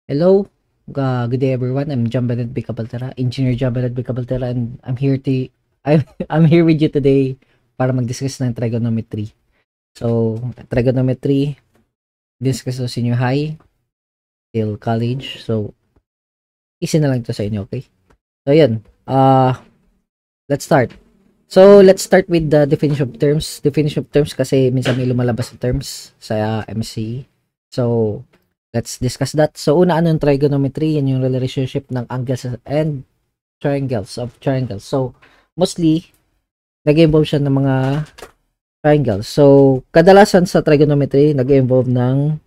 Hello, good day everyone. I'm John Bennett B. Cabaltera, Engineer John Bennett B. Cabaltera, and I'm here with you today para mag-discuss ng trigonometry. So, trigonometry, discuss sa senior high till college. So, easy na lang ito sa inyo, okay? So, yun. Let's start. So, let's start with the definition of terms. Definition of terms kasi minsan may lumalabas na terms sa MCE. So, let's discuss that. So, una, ano yung trigonometry? Yan yung relationship ng angles and triangles of triangles. So, mostly, nag-involve siya ng mga triangles. So, kadalasan sa trigonometry, nag-involve ng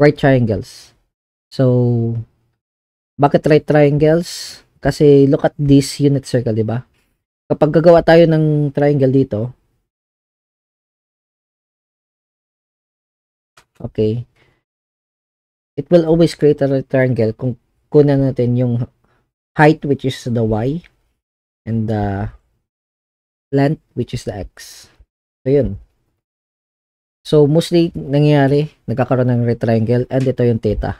right triangles. So, bakit right triangles? Kasi look at this unit circle, di ba? Kapag gagawa tayo ng triangle dito, okay, it will always create a right triangle kung kunan natin yung height, which is the y, and the length, which is the x. So, yun. So, mostly, nangyayari, nagkakaroon ng right triangle, and ito yung theta.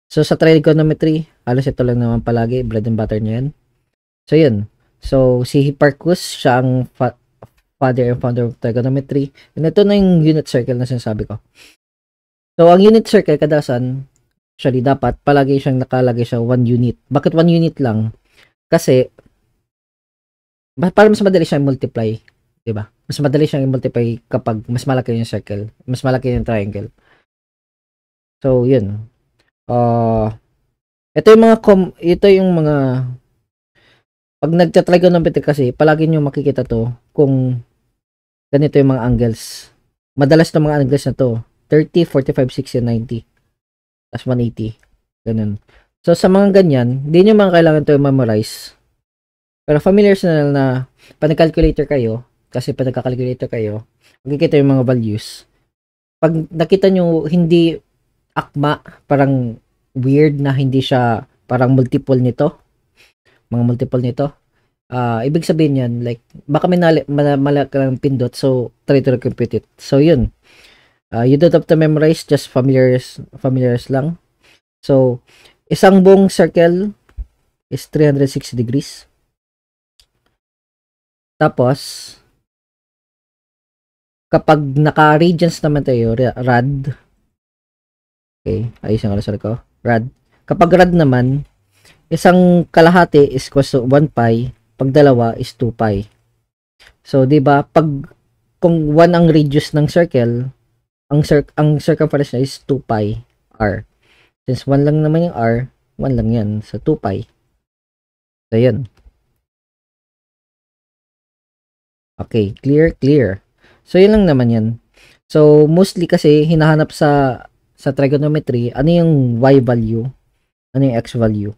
So, sa trigonometry, halos ito lang naman palagi, bread and butter niya yan. So, yun. So, si Hipparchus, siya ang father and founder of trigonometry. And ito na yung unit circle na sinasabi ko. So, ang unit circle, kadalasan, actually, dapat, palagi siyang nakalagay siya 1 unit. Bakit 1 unit lang? Kasi, para mas madali siyang multiply. Diba? Mas madali siyang i-multiply kapag mas malaki yung circle, mas malaki yung triangle. So, yun. Ito yung mga pag nagta-trigonometry kasi, palagi nyo makikita to kung ganito yung mga angles. Madalas ng mga angles na to, 30, 45, 60, 90. As 180. Ganun. So, sa mga ganyan, hindi nyo mga kailangan to memorize. Pero familiar na pag nag-calculator kayo, kasi pag nagka-calculator kayo, makikita yung mga values. Pag nakita nyo, hindi akma, parang weird na hindi siya parang multiple nito, mga multiple nito, ibig sabihin yan, like, baka may malaki lang pindot, so try to compute it. So, yun. You don't have to memorize, just familiars lang. So, isang buong circle is 360 degrees. Tapos, kapag naka-radians naman tayo, rad, okay, ayos ang alasal ko, rad. Kapag rad naman, isang kalahati is equals to 1 pi, pag dalawa is 2 pi. So, di ba, kung 1 ang radius ng circle, ang circumference niya is 2 pi r. Since 1 lang naman yung r, 1 lang yan. So, 2 pi. So, yun. Okay, clear. So, yun lang naman yan. So, mostly kasi, hinahanap sa trigonometry, ano yung y value, ano yung x value.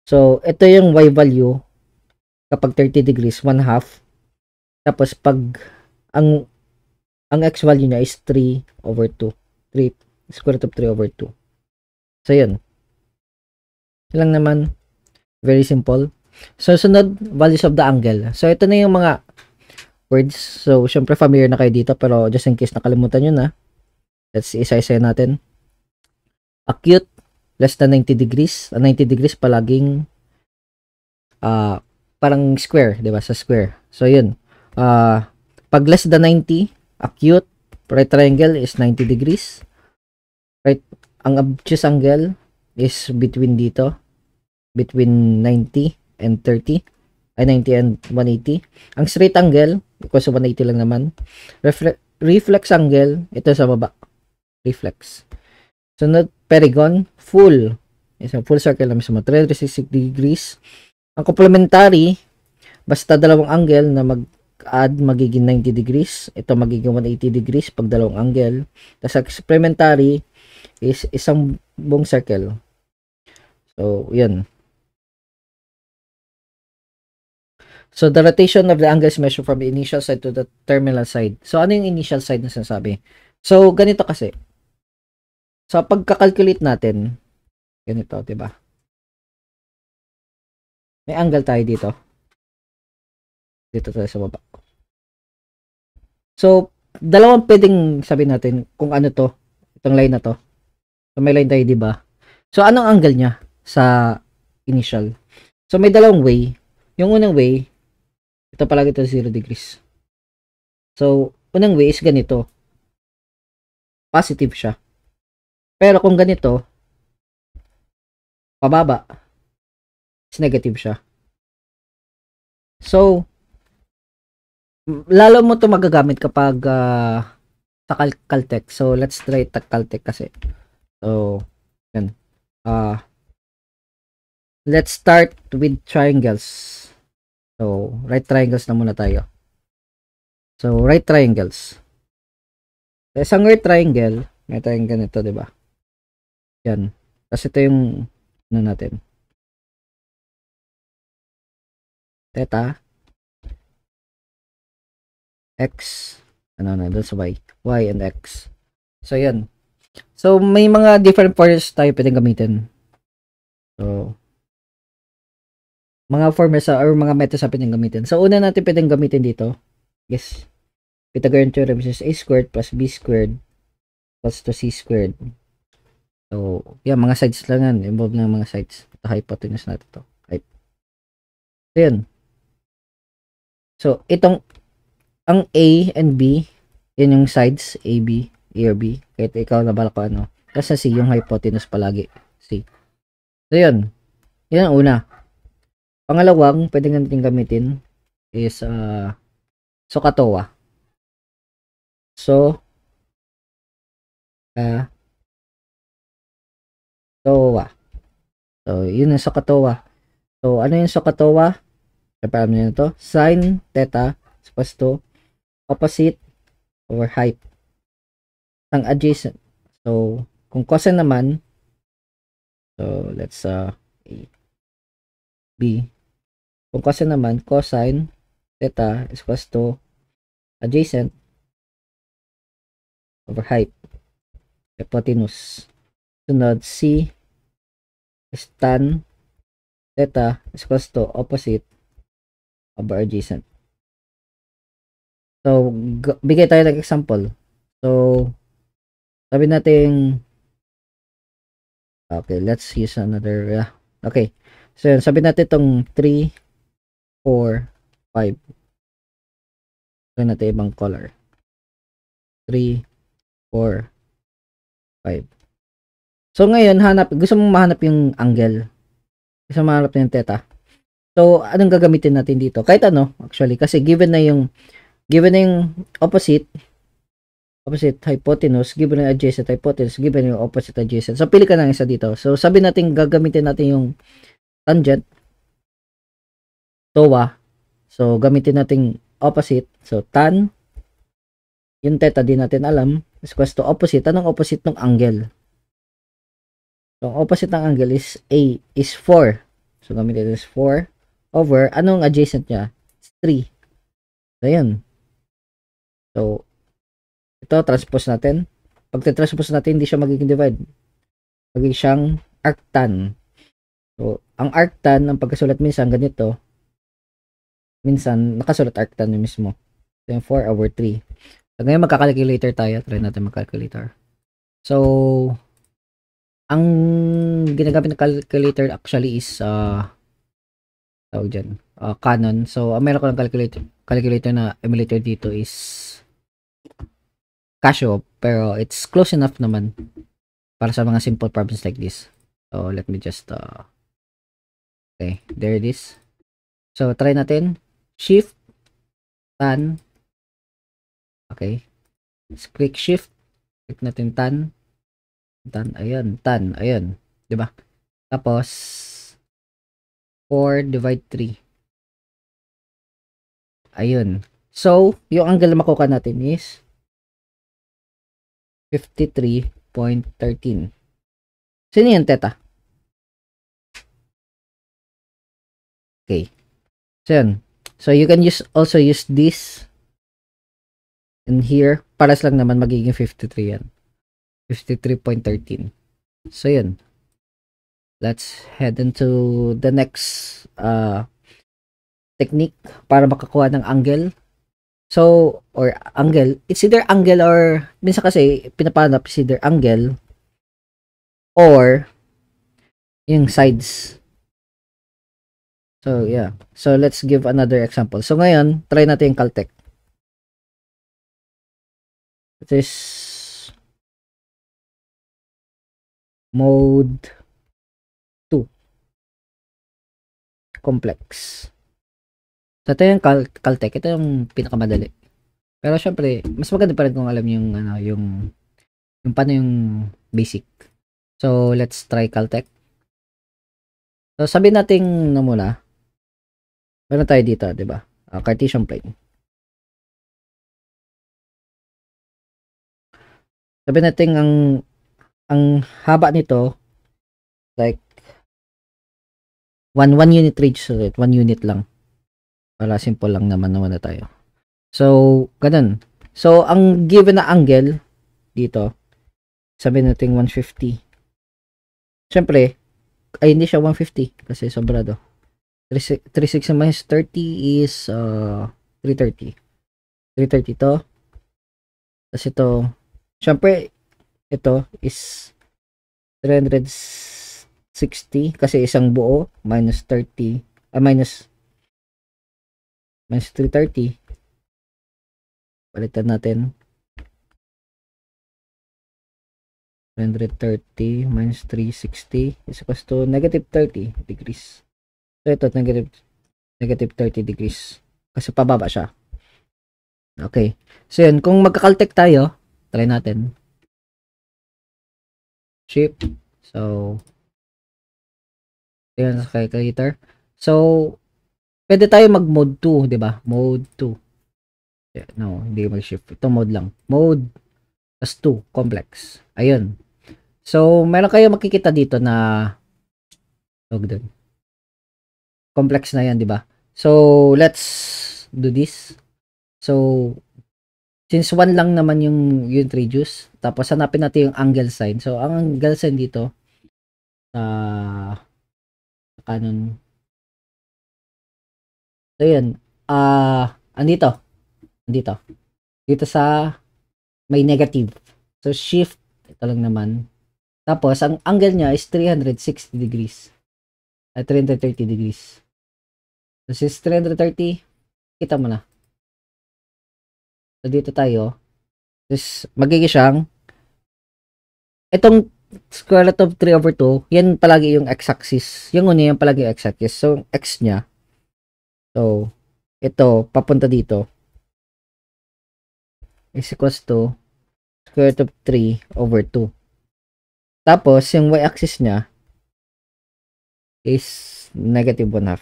So, ito yung y value, kapag 30 degrees, 1/2. Tapos, pag, ang x value niya is 3/2. 3, square root of 3/2. So, yun. Yun lang naman. Very simple. So, sunod, values of the angle. So, ito na yung mga words. So, syempre familiar na kayo dito, pero just in case nakalimutan nyo na, let's isa-isa natin. Acute, less than 90 degrees. 90 degrees palaging parang square, di ba? Sa square. So, yun. Pag less than 90, acute, right triangle is 90 degrees. Right, ang obtuse angle is between dito. Between 90 and 30. Ay, 90 and 180. Ang straight angle, equals to 180 lang naman. Reflex angle, ito sa baba. Reflex. Sunod, perigon, full. Isang full circle na mismo, 360 degrees. Ang complementary, basta dalawang angle na mag-add, magiging 90 degrees. Ito magiging 180 degrees pag dalawang angle. Tapos experimentary is isang buong circle. So, yun. So, the rotation of the angle is measured from the initial side to the terminal side. So, ano yung initial side na sinasabi? So, ganito kasi. So, pagka-calculate natin, ganito, diba? May angle tayo dito. Dito tayo sa baba. So, dalawang pwedeng sabihin natin kung ano to, itong line na to. So, may line tayo, di ba? So, anong angle niya sa initial? So, may dalawang way. Yung unang way, ito palagi ito 0 degrees. So, unang way is ganito. Positive siya. Pero kung ganito, pababa, is negative siya. So, lalo mo to magagamit kapag sa Caltech. So, let's try Caltech kasi. So, yan. Let's start with triangles. So, right triangles na muna tayo. So, right triangles. Sa isang right triangle, may tayong ganito, di ba? Yan. Tapos ito yung ano natin. Theta. X. Ano na, doon sa Y. Y and X. So, yan. So, may mga different formulas tayo pwedeng gamitin. So, mga formulas or mga methods na pwedeng gamitin. So, una natin pwedeng gamitin dito. Yes. Pythagorean theorem is a squared plus b squared plus to c squared. So, yan, mga sides lang yan. Involved ng mga sides. Ito, hypotenuse natin to. Right. So, yan. So, itong, ang A and B, yan yung sides, A, B, A or B. Kahit ikaw na bala ko ano. Kasi C, yung hypotenuse palagi. C. So, yun. Yan ang una. Pangalawang, pwede nga natin gamitin is, SOHCAHTOA. So, TOA. So, yun ang SOHCAHTOA. So, ano yung SOHCAHTOA? Kapag nyo na to. Sin theta is equals to opposite over height ng adjacent. So, kung cosine naman, so, let's, A, B. Kung cosine naman, cosine theta is equals to adjacent over height. Hypotenuse. Sunod, C is tan theta is equals to opposite over adjacent. So, bigay tayo ng example. So, sabi natin, okay, let's use another, okay. So, yun, sabi natin itong 3, 4, 5. Sabi natin ibang color. 3, 4, 5. So, ngayon, gusto mong mahanap yung angle. Gusto mong mahanap yung theta. So, anong gagamitin natin dito? Kahit ano, actually, kasi given na yung opposite hypotenuse, given na yung adjacent hypotenuse, given yung opposite adjacent. So, pili ka ng isa dito. So, sabi natin, gagamitin natin yung tangent, TOA. So, gamitin natin opposite. So, tan, yung theta din natin alam, is equals to opposite. Anong opposite ng angle? So, opposite ng angle is A, is 4. So, gamitin is 4 over, anong adjacent niya? It's 3. So, yan. So, ito, transpose natin. Pag transpose natin, hindi siya magiging divide. Magiging siyang arctan. So, ang arctan, ang pagkasulat minsan, ganito. Minsan, nakasulat arctan yung mismo. So, yung 4 over 3. So, ngayon, magkakalculator tayo. Try natin mag-calculator. So, ang ginagamit ng calculator actually is, tawag dyan, Canon. So, meron ko ng calculator na emulator dito is Casio, pero it's close enough naman para sa mga simple problems like this. So, let me just, okay, there it is. So, try natin. Shift, tan, okay. Let's click shift, click natin tan, ayun, ayun, diba? Tapos, 4 divide 3. Ayun. So, yung angle na makuha natin is 53.13. Sino yung theta? Okay. So, yun. So, you can also use this in here. Paras lang naman magiging 53 yan. 53.13. So, yun. Let's head into the next technique para makakuha ng angle. So, or angle. It's either angle or, minsan kasi, pinapanap is either angle or yung sides. So, yeah. So, let's give another example. So, ngayon, try natin yung Caltech. It is mode 2. Complex. So, ito yung Caltech. Ito yung pinakamadali. Pero, syempre, mas maganda pa rin kung alam yung, yung paano yung basic. So, let's try Caltech. So, sabihin natin na muna. Meron tayo dito, di ba? Cartesian plane. Sabihin natin ang haba nito, like, 1 unit radius ulit. 1 unit lang. Para simple lang naman na tayo. So, ganun. So, ang given na angle dito, sabihin natin 150. Siyempre, ay hindi siya 150 kasi sobrado. 360 minus 30 is 330. 330 to. Tapos ito, siyempre, ito is 360 kasi isang buo minus 30, minus 330. Palitan natin. 330 minus 360 is equals to negative 30 degrees. So, ito, negative 30 degrees. Kasi pababa siya. Okay. So, yun. Kung magkakaltek tayo, try natin. Shift. So, yun sa calculator. So, pwede tayo mag-mode 2, di ba? Mode 2. Yeah, no, hindi mag-shift. Ito mode lang. Mode plus 2, complex. Ayun. So, meron kayo makikita dito na complex na yan, di ba? So, let's do this. So, since 1 lang naman yung radius, tapos hanapin natin yung angle sign. So, ang angle sign dito sa kanon. So, yun. Andito. Dito sa may negative. So, shift. Ito lang naman. Tapos, ang angle niya is 360 degrees. 330 degrees. So, since 330, kita mo na. So, dito tayo. Tapos, magiging siyang itong square root of 3 over 2, yan palagi yung x-axis. Yung una, yan palagi yung x-axis. So, x niya. So, ito, papunta dito. Is equals to square root of 3 over 2. Tapos, yung y-axis niya is negative 1/2.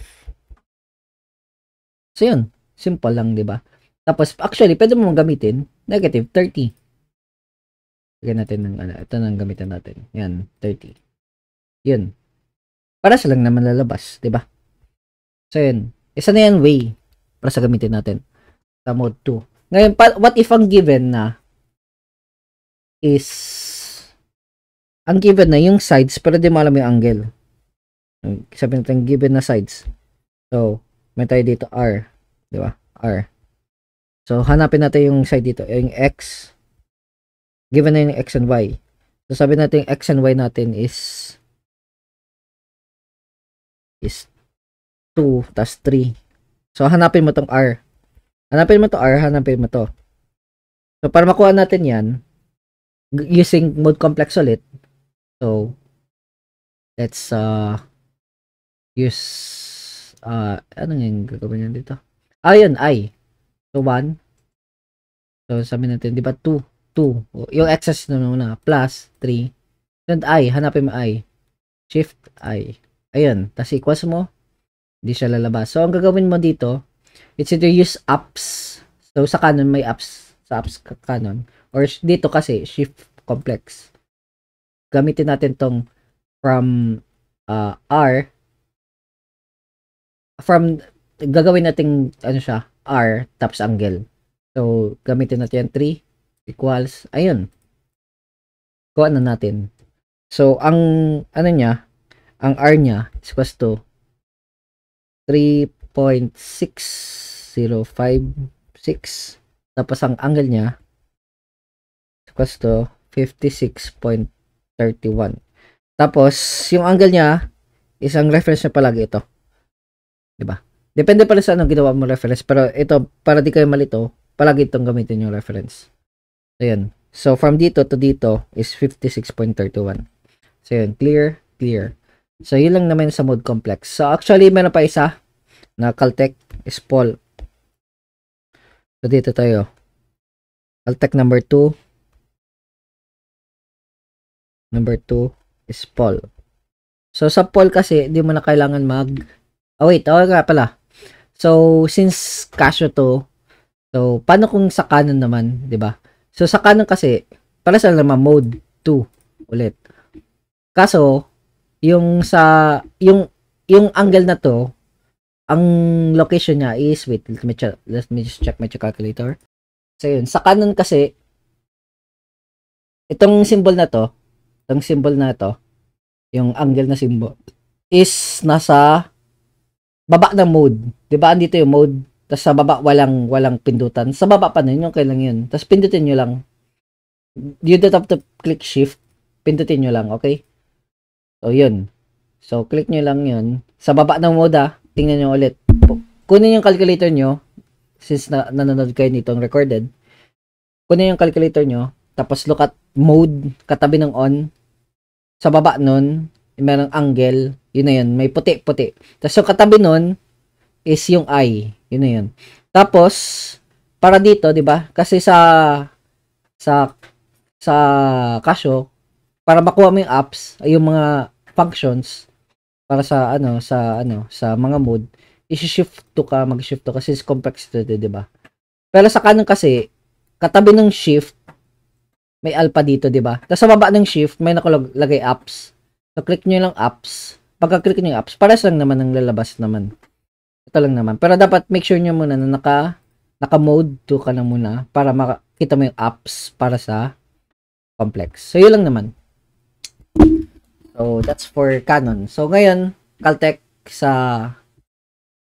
So, yun. Simple lang, di ba? Tapos, actually, pwede mo gamitin negative 30. Lagyan natin ng, ito nang gamitin natin. Yan, 30. Yun. Para sa lang naman lalabas, di ba? So, yun. Isa na yan way para sa gamitin natin sa mode 2. Ngayon, what if ang given na is ang given na yung sides pero di mo alam yung angle. Sabi natin given na sides. So, may tayo dito R. Di ba? R. So, hanapin natin yung side dito. Yung X. Given na yung X and Y. So, sabi natin yung X and Y natin is 2 tas 3. So, hanapin mo tong R. Hanapin mo to R, hanapin mo to. So, para makuha natin yan, using mode complex ulit. So, let's use ano yung gagawin niyan dito? Ayun, I. So, 1. So, sabi natin, di ba 2? Yung excess na muna, plus 3. And I, hanapin mo I. Shift I. Ayun, tas equals mo, hindi siya lalabas. So, ang gagawin mo dito, it's either use ups. So, sa canon may ups. Sa ups canon. Or dito kasi, shift complex. Gamitin natin tong from R. Gagawin natin, ano siya, R, tapos angle. So, gamitin natin yan, 3 equals, ayun. Kuha na natin. So, ang, ano niya, ang R niya is equals to 3.6056. Tapos, ang angle niya is equals to 56.31. Tapos, yung angle niya, isang reference niya palagi ito. Diba? Depende pala sa anong ginawa mo reference. Pero ito, para di kayo malito, palagi itong gamitin yung reference. So, yun. So, from dito to dito is 56.31. So, yun. Clear, clear. So, yun lang naman sa mode complex. So, actually, meron pa isa na Caltech is Paul. So, dito tayo. Caltech number 2. Number 2 is Paul. So, sa Paul kasi, hindi mo na kailangan wait, nga pala. So, since Casio to, so, paano kung sa Canon naman, di ba? So, sa Canon kasi, para sa naman, mode 2 ulit. Kaso, yung angle na to, ang location niya is, wait, let me just check my calculator. So, yun. Sa Canon kasi, itong symbol na to, yung angle na symbol, is nasa baba ng mode. Diba? Andito yung mode. Tapos sa baba, walang pindutan. Sa baba pa nun, yung kailang yun. Tapos pindutin nyo lang. You don't have to click shift. Pindutin nyo lang, okay? So, yun. So, click nyo lang yun. Sa baba ng mode, tingnan nyo ulit. Kunin yung calculator nyo. Since nanonood kayo nitong recorded. Kunin yung calculator nyo. Tapos look at mode. Katabi ng on. Sa baba nun, merong angle. Yun na yun. May puti-puti. Tapos yung katabi nun is yung eye. Yun na yun. Tapos, para dito, di ba? Kasi sa Casio, para makuha mo yung apps, ay yung mga functions, para sa mga mode, i-shift to ka, mag-shift to kasi is complex ito, di ba? Pero sa Canon kasi, katabi ng shift, may alpha dito, di ba? Tapos sa baba ng shift, may nakalagay apps. So, click nyo lang apps. Pagka-click nyo yung apps, pares lang naman ang lalabas naman. Ito lang naman. Pero dapat make sure nyo muna na naka-mode 2 ka na muna para makita mo yung apps para sa complex. So, yun lang naman. So, that's for Canon. So, ngayon, Caltech sa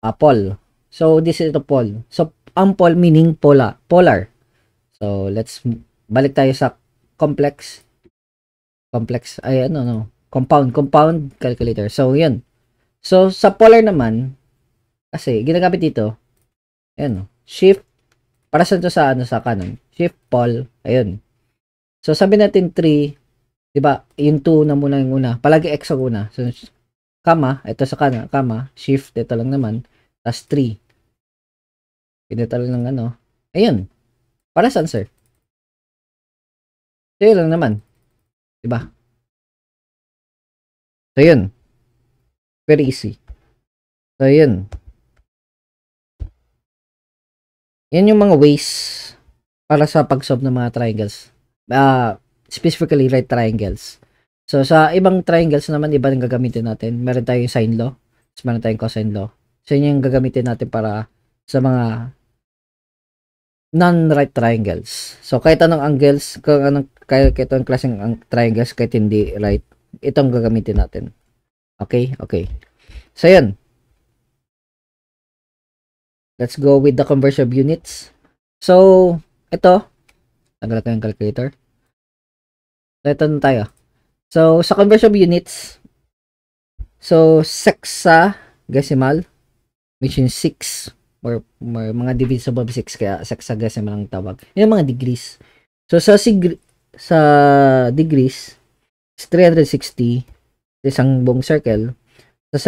Paul. So, this is ito Paul. So, ang Paul meaning polar. So, let's balik tayo sa complex. Ay, compound calculator. So, yun. So, sa polar naman, kasi, ginagamit dito, ayan, shift, para sa to sa Canon, shift Paul, ayun. So, sabi natin 3, diba, yung 2 na muna yung una, palagi X ang una. So, comma, ito sa Canon, comma, shift, ito lang naman, tas 3. Pinito lang ng ayun, para saan, sir? So, yun lang naman. Diba? So, yun. Very easy. So, yun. Yan yung mga ways para sa pag-solve ng mga triangles. Specifically, right triangles. So, sa ibang triangles naman, iba yung gagamitin natin. Meron tayong sine law. Meron tayong cosine law. So, yun yung gagamitin natin para sa mga non-right triangles. So, kahit anong angles, kahit anong klaseng triangles, kahit hindi right, itong gagamitin natin. Okay? Okay. So, yun. Let's go with the conversion of units. So, ito. Tagal ko yung calculator. So, ito na tayo. So, sa conversion of units, so, sexagesimal, which is 6, or mga divisible of 6, kaya sexagesimal ang tawag. Yung mga degrees. So, sa degrees, is 360, isang buong circle. Sa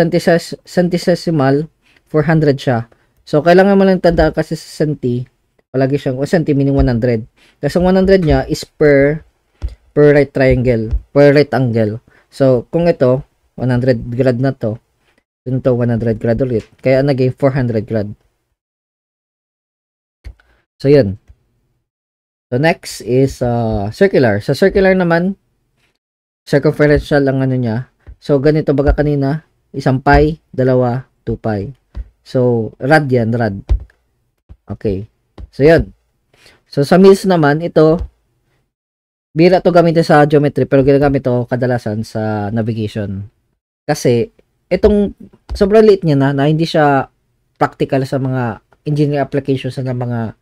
centesimal, 400 siya. So, kailangan mo lang tandaan kasi sa centi, palagi siyang, centi meaning 100. Kasi ang 100 niya is per right triangle, per right angle. So, kung ito, 100 grad na to, dun to 100 grad ulit. Kaya naging 400 grad. So, yun. So, next is circular. Sa circular naman, circumferential ang niya. So, ganito baga kanina, isang pi, 2 pi. So, rad yan, rad. Okay. So, yun. So, sa mils naman, ito, bira to gamitin sa geometry, pero ginagamit to kadalasan sa navigation. Kasi, itong, sobrang liit niya na hindi siya practical sa mga engineering applications sa mga,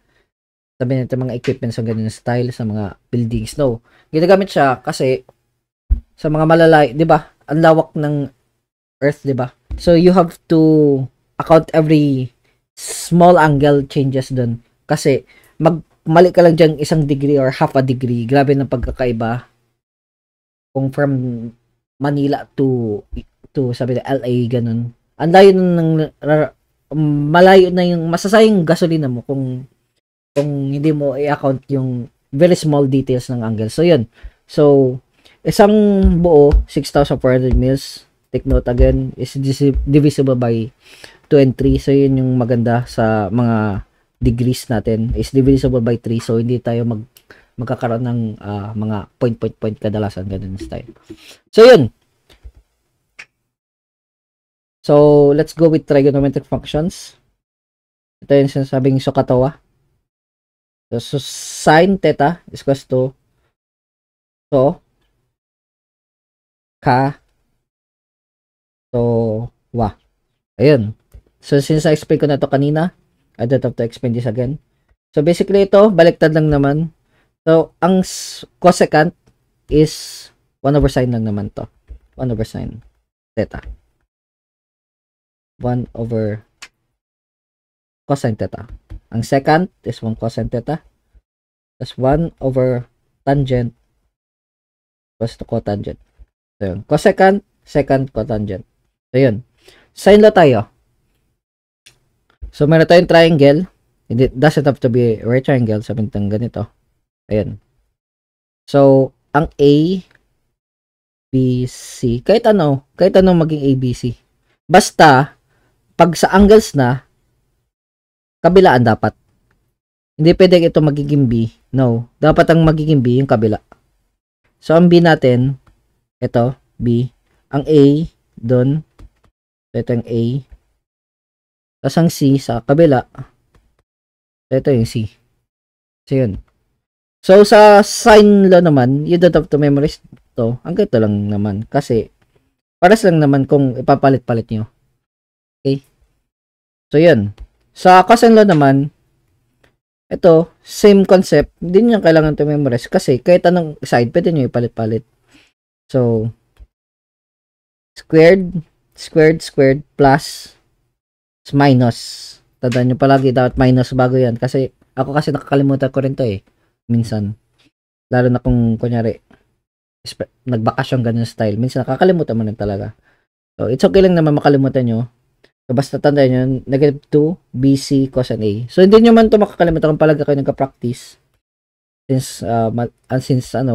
sabi natin, mga equipment sa ganyan style, sa mga buildings. No. Ginagamit siya kasi, sa mga malalayo, 'di ba? Ang lawak ng Earth, 'di ba? So you have to account every small angle changes doon. Kasi mali ka lang diyan 1 degree or half a degree. Grabe ng pagkakaiba kung from Manila to sabi na LA ganun. Ang layo ng malayo na yung masasayang gasolina mo kung hindi mo i-account yung very small details ng angle. So yun. So isang buo 6,400 mils. Take note again is divisible by 2 and 3. So yun yung maganda sa mga degrees natin is divisible by 3. So hindi tayo magkakaroon ng mga point kadalasan ganun style. So yun. So let's go with trigonometric functions. Ito yung sinasabing SOHCAHTOA. So sin theta is equals to wa. Ayun. So since I explain ko na to kanina, I don't have to explain this again. So basically ito, baliktad lang naman. So ang cosecant is 1 over sin lang naman to. 1 over sin theta. 1 over cosine theta. Ang secant is 1 cosine theta. Plus 1 over tangent plus to cotangent. So yun. Cosecant, secant, cotangent. So yun. Sine law tayo. So meron tayong triangle. It doesn't have to be a right triangle. Sabihin tayong ganito. Ayan. So, ang A, B, C. Kahit ano maging A, B, C. Basta, pag sa angles na, kabilaan dapat. Hindi pwede ito magiging B. No. Dapat ang magiging B yung kabila. So, ang B natin, ito, B. Ang A, dun. So, ito yung A. Tapos ang C sa kabila. So, ito yung C. So, yun. So, sa sine law naman, you don't have to memorize to. Ang ganito lang naman. Kasi, paras lang naman kung ipapalit-palit nyo. Okay? So, yun. Sa cosine law naman, ito, same concept. Hindi nyo kailangan to memorize. Kasi, kahit anong side, pwede nyo ipalit-palit. So, squared, plus, minus. Tandaan nyo palagi, dapat minus bago yan. Kasi, ako kasi nakakalimutan ko rin to eh. Minsan. Lalo na kung, kunyari, nagbakasyon ganun style. Minsan, nakakalimutan mo rin talaga. So, it's okay lang naman makalimutan nyo. So, basta tandaan nyo, negative 2, BC, cosine A. So, hindi nyo man ito makakalimutan kung palagi kayo nagka-practice. Since,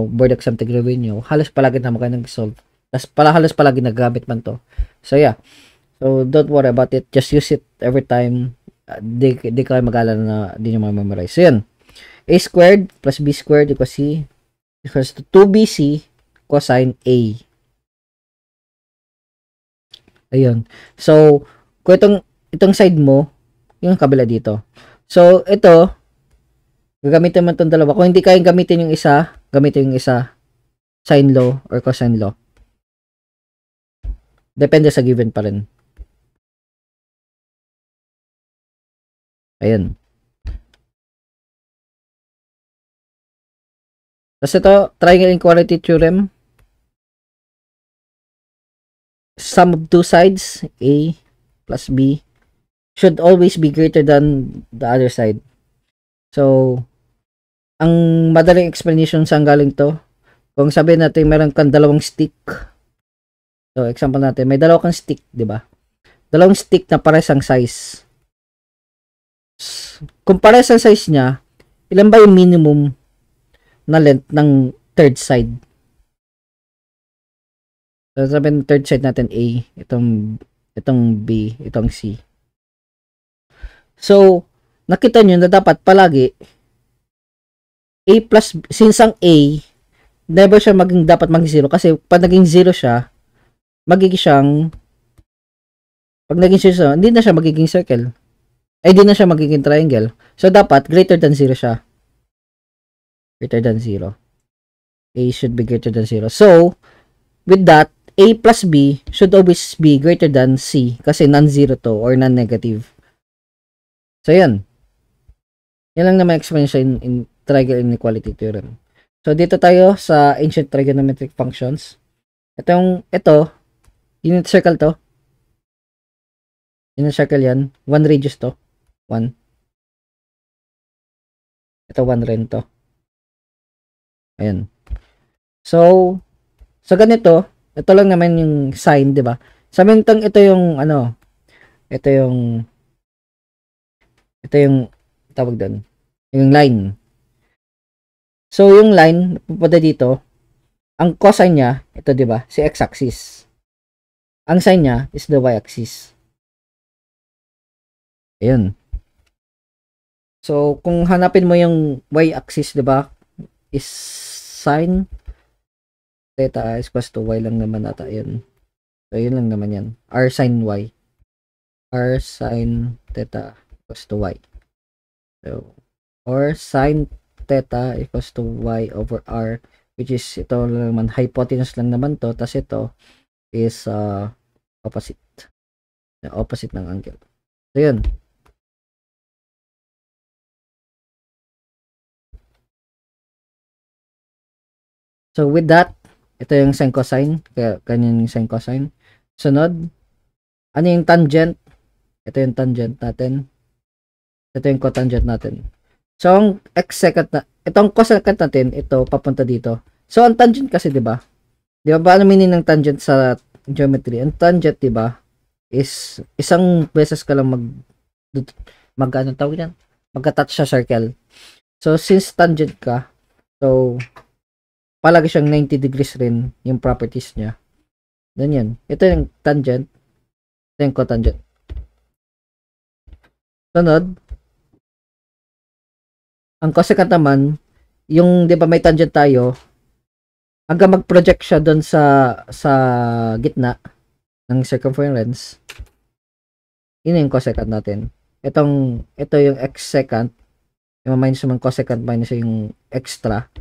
board exam tigrew nyo, halos palagi naman kayo nag-solve. Tapos, halos palagi naggamit man to. So, yeah. So, don't worry about it. Just use it every time. Di kayo mag-alala na di nyo ma-memorize. So, yun. A squared plus B squared equals C equals to 2BC cosine A. Ayun. So, kung itong side mo, yung kabila dito. So, ito, gagamitin mo itong dalawa. Kung hindi kayang gamitin yung isa, gamitin yung isa. Sine law or cosine law. Depende sa given pa rin. Ayun. Tapos ito, triangle inequality theorem. Sum of two sides, A plus B, should always be greater than the other side. So, ang madaling explanation saan galing to, kung sabihin natin meron kang dalawang stick. So, example natin, may dalawang kang stick, di ba? Dalawang stick na pares ang size. Kung pares ang size niya, ilan ba yung minimum na length ng third side? So, sabihin third side natin A, itong B, itong C. So, nakita nyo na dapat palagi A plus, since ang A, never siya dapat maging 0 kasi pag naging 0 siya, magiging siyang, pag naging 0 siya, hindi na siya magiging circle. Ay, hindi na siya magiging triangle. So, dapat greater than 0 siya. Greater than 0. A should be greater than 0. So, with that, A plus B should always be greater than C kasi non-zero to or non-negative. So, yan. Yan lang naman explanation in triangle inequality theorem. So, dito tayo sa ancient trigonometric functions. Ito, unit circle to. Unit circle yan. 1 radius to. 1. Ito 1 rin to. Ayan. So, sa ganito, ito lang naman yung sign, 'di ba? Sa mentang ito yung ano, ito yung tawag doon, yung line. So, yung line pupunta dito, ang cosine niya, ito 'di ba? Si x-axis. Ang sine niya is the y-axis. Ayun. So, kung hanapin mo yung y-axis, 'di ba? Is sine theta is equals to y lang naman ata 'yun. So, yun lang naman yan. R sin y. R sin theta equals to y. So, or sin theta equals to y over r, which is ito lang naman, hypotenuse lang naman to, tas ito is opposite. Opposite ng angle. So, yun. So, with that, ito yung sin cosine. Kaya, ganyan yung sin cosine. Sunod, ano yung tangent? Ito yung tangent natin. Ito yung cotangent natin. So, ang x-secant na, itong cosecant natin, ito, papunta dito. So, ang tangent kasi, di ba? Di ba, paano meaning ng tangent sa geometry? Ang tangent, di ba, is, isang beses ka lang ano tawag yan? Magka-touch sa circle. So, since tangent ka, so, palagi siyang 90 degrees rin yung properties niya. Ganyan. Ito yung tangent. Ito yung cotangent. Sunod, ang cosecant naman, yung 'di ba may tangent tayo, hanggang mag-project siya doon sa gitna ng circumference. Yun yung cosecant natin. Ito yung x-secant, yung minus yung cosecant minus yung extra.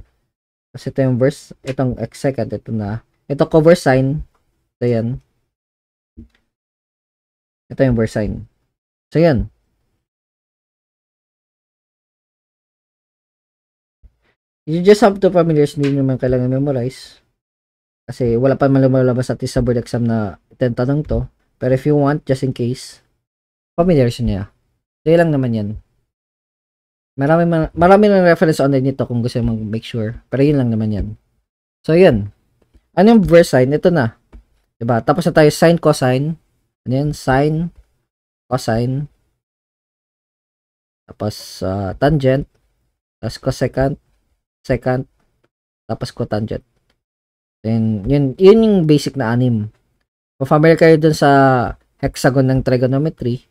Kasi ito yung verse, itong x-secant, ito na. Ito cosine, ito yan. Ito yung versine. So, yan. You just have to familiarize, hindi naman kailangan memorize. Kasi wala pa man lumalabas at sa board exam na tanong to. Pero if you want, just in case, familiarize niya. So, lang naman yan. Marami ng reference online nito kung gusto mong make sure. Pero yun lang naman yan. So, yun. Ano yung versine? Ito na. Diba? Tapos na tayo sine, cosine. Ano yan? Sine, cosine. Tapos, tangent. Tapos, cosecant. Secant. Tapos, cotangent. Then, yun yung basic na anim. Kung familiar kayo dun sa hexagon ng trigonometry,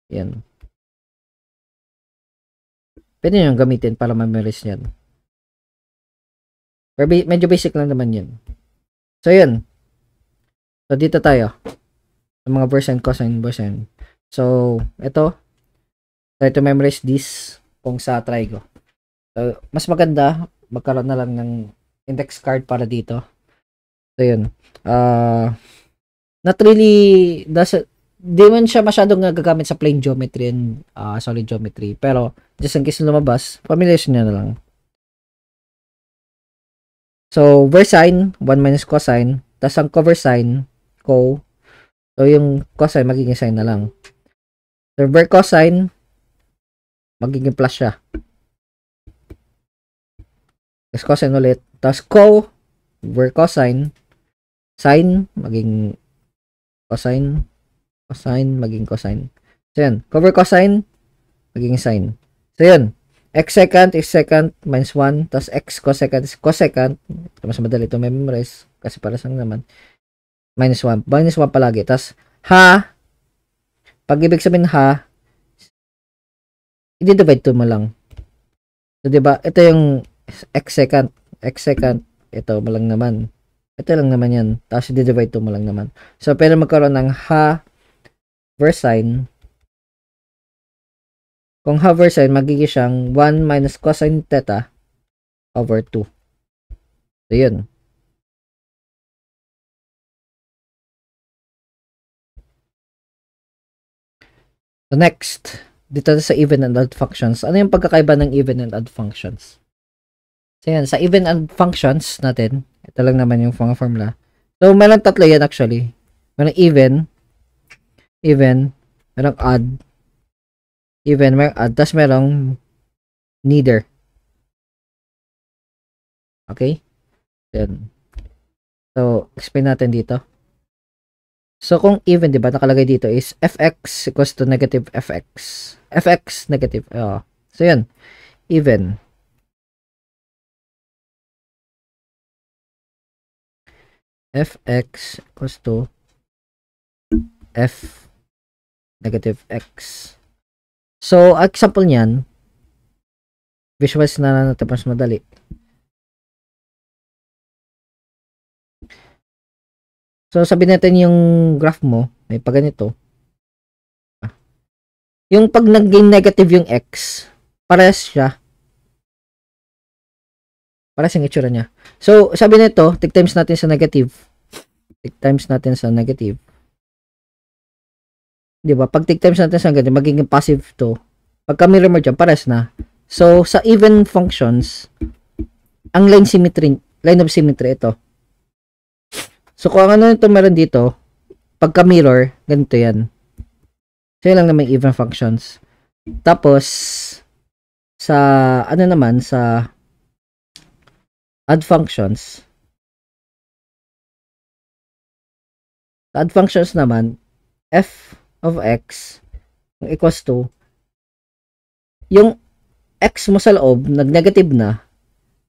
yan. Pwede nyo gamitin para memorize yan. Pero medyo basic lang naman yun. So, yun. So, dito tayo. Sa mga versine, cosine, versine. So, ito. Try to memorize this kung sa trigo. So, mas maganda, magkaroon na lang ng index card para dito. So, yun. Not really, di man siya masyadong nagagamit sa plane geometry and solid geometry. Pero, just in case lumabas, familiarize nyo na lang. So, versine, 1 minus cosine. Tapos, ang coversine, co. So, yung cosine, magiging sine na lang. So, vercosine, magiging plus siya. Tapos, cosine ulit. Tapos, co, vercosine, sine, maging cosine, cosine, maging cosine. So, yan. Cover cosine, magiging sine. So, yan. X secant is secant minus 1. Tapos, x cosecant is cosecant. Mas madali ito memorize. Kasi para sang naman. Minus 1. Minus 1 palagi. Tapos, ha. Pag ibig sabihin ha, i-divide 2 mo lang. So, diba? Ito yung x secant. X secant. Ito mo lang naman. Ito lang naman yan. Tapos, i-divide 2 mo lang naman. So, pero magkaroon ng ha versine. Kung ha versine, magiging siyang 1 minus cosine theta over 2. So, yun. So, next, dito sa even and odd functions. Ano yung pagkakaiba ng even and odd functions? So, yan. Sa even and functions natin, Ito lang naman yung mga formula. So, meron tatlo yan actually. Meron even, merong odd, even, merong odd, tapos merong neither. Okay? Then, so, explain natin dito. So, kung even, di ba, nakalagay dito is fx equals to negative fx. Fx negative. So, yan. Even. Fx equals to f negative x. So, example niyan, visualize na natin mas madali. So, sabi natin yung graph mo, may pag ganito. Yung pag nag-gain negative yung x, parehas siya. Parehas yung itsura niya. So, sabi nito, take times natin sa negative. Take times natin sa negative. Di ba? Pag take times natin sa negative, magiging positive to. Pagka mirror mo dyan, parehas na. So, sa even functions, ang line of symmetry, ito. So, kung ano ito meron dito, pagka mirror, ganito yan. So, yun lang naman even functions. Tapos, sa, ano naman, sa odd functions, naman, f of x equals to, yung x mo sa loob, nag-negative na,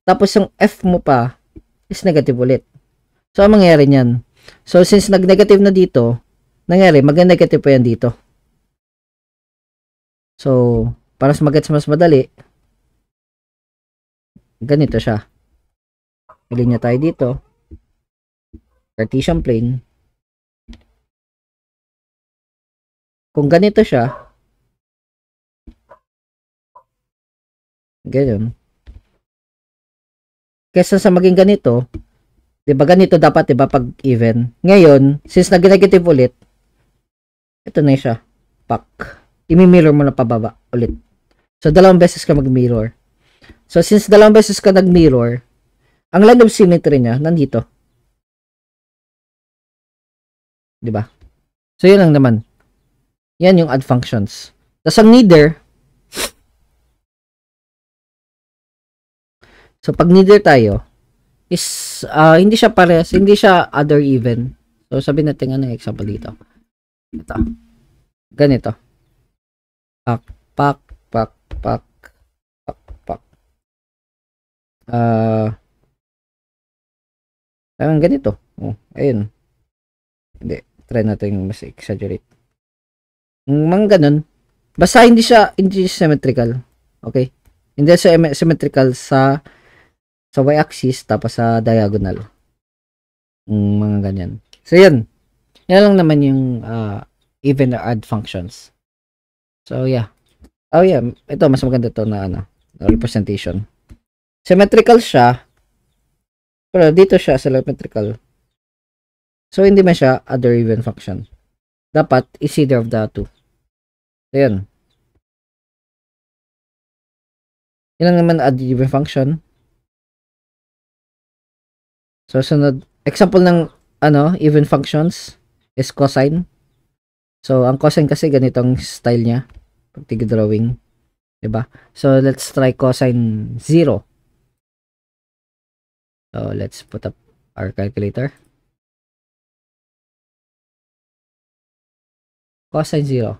tapos yung f mo pa, is negative ulit. So, ang mangyayari niyan? So, since nag-negative na dito, nangyari, mag-negative pa yan dito. So, para mas mas madali, ganito siya. Linya tayo dito. Cartesian plane. Kung ganito siya, ganyan. Kesa sa maging ganito, 'di ba ganito dapat 'di ba pag even. Ngayon, since nag-negative ulit, ito na siya. Pak. I-mirror mo na pababa ulit. So dalawang beses ka mag-mirror. So since dalawang beses ka nag-mirror, ang line of symmetry niya nandito. 'Di ba? So yun lang naman. Yan yung odd functions. Tapos ang neither, so pag neither tayo, is hindi siya parehas, hindi siya other even. So sabi natin ano yung example dito. Ito. Ganito. Pak, pak, pak, pak, pak, pak. Parang ganito. Oh, ayun. Hindi. Try natin mas exaggerate. Mga ganun. Basta hindi symmetrical. Okay? Hindi siya symmetrical sa y-axis tapos sa diagonal. Mga ganyan. So, yan. Yan lang naman yung even or odd functions. So, yeah. Oh, yeah. Ito, mas maganda to na representation. Symmetrical siya. Pero dito siya symmetrical. So, hindi man siya other even function. Dapat is either of the two. So, yan. Yan lang naman odd even function. So, sunod. Example ng even functions is cosine. So, ang cosine kasi ganitong style niya. Pag tig-drawing. Diba? So, let's try cosine 0. So, let's put up our calculator. Cosine 0.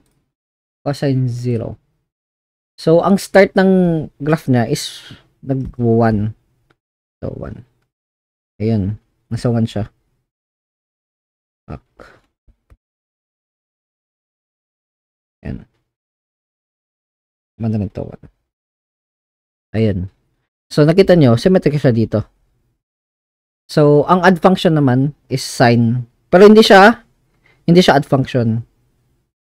Cosine 0. So, ang start ng graph niya is nag-1. So, 1. Ayan. Nasa 1 siya. Back. Ayan. Manda nito. Ayan. So, nakita nyo, symmetric siya dito. So, ang add function naman is sine. Pero hindi siya add function.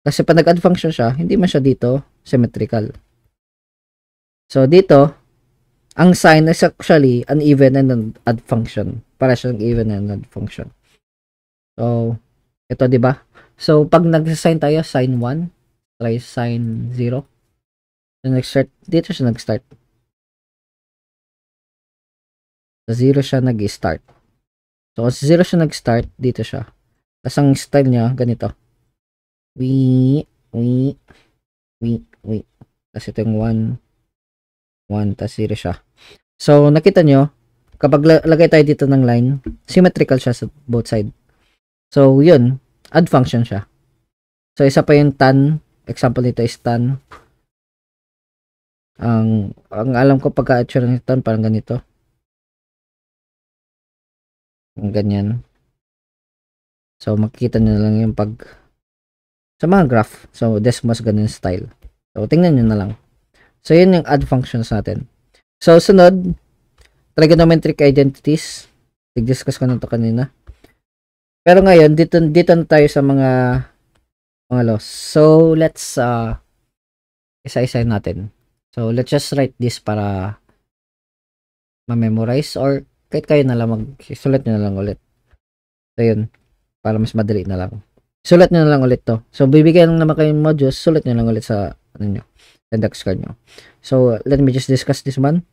Kasi pag nag-add function siya, hindi man siya dito symmetrical. So, dito, ang sine is actually an even and an odd function. Para siyang even and odd function. So, ito, di ba? So, pag nag-sine tayo, sine 1, try sine 0. So, nag-start, dito siya nag-start. Sa 0 siya nag-start. So, kung sa 0 siya nag-start, dito siya. Tapos ang style niya, ganito. Wee, wee, wee, wee. Tapos ito yung 1, tapos 0 siya. So, nakita nyo, kapag lagay tayo dito ng line, symmetrical siya sa both side. So, yun, add function siya. So, isa pa yung tan. Example nito is tan. Ang alam ko pagka-add ng tan, parang ganito. Ganyan. So, makikita nyo na lang yung pag sa mga graph. So, Desmos ganun style. So, tingnan nyo na lang. So, yun yung add functions natin. So, sunod, trigonometric identities. Nag-discuss ko na ito kanina. Pero ngayon, dito na tayo sa mga laws. So, let's isa-isa natin. So, let's just write this para ma-memorize or kahit kayo na lang sulat nyo na lang ulit. So, yun. Para mas madali na lang. Sulat nyo na lang ulit to. So, bibigyan lang naman kayong modules, sulat nyo lang ulit sa index card nyo. So, let me just discuss this one.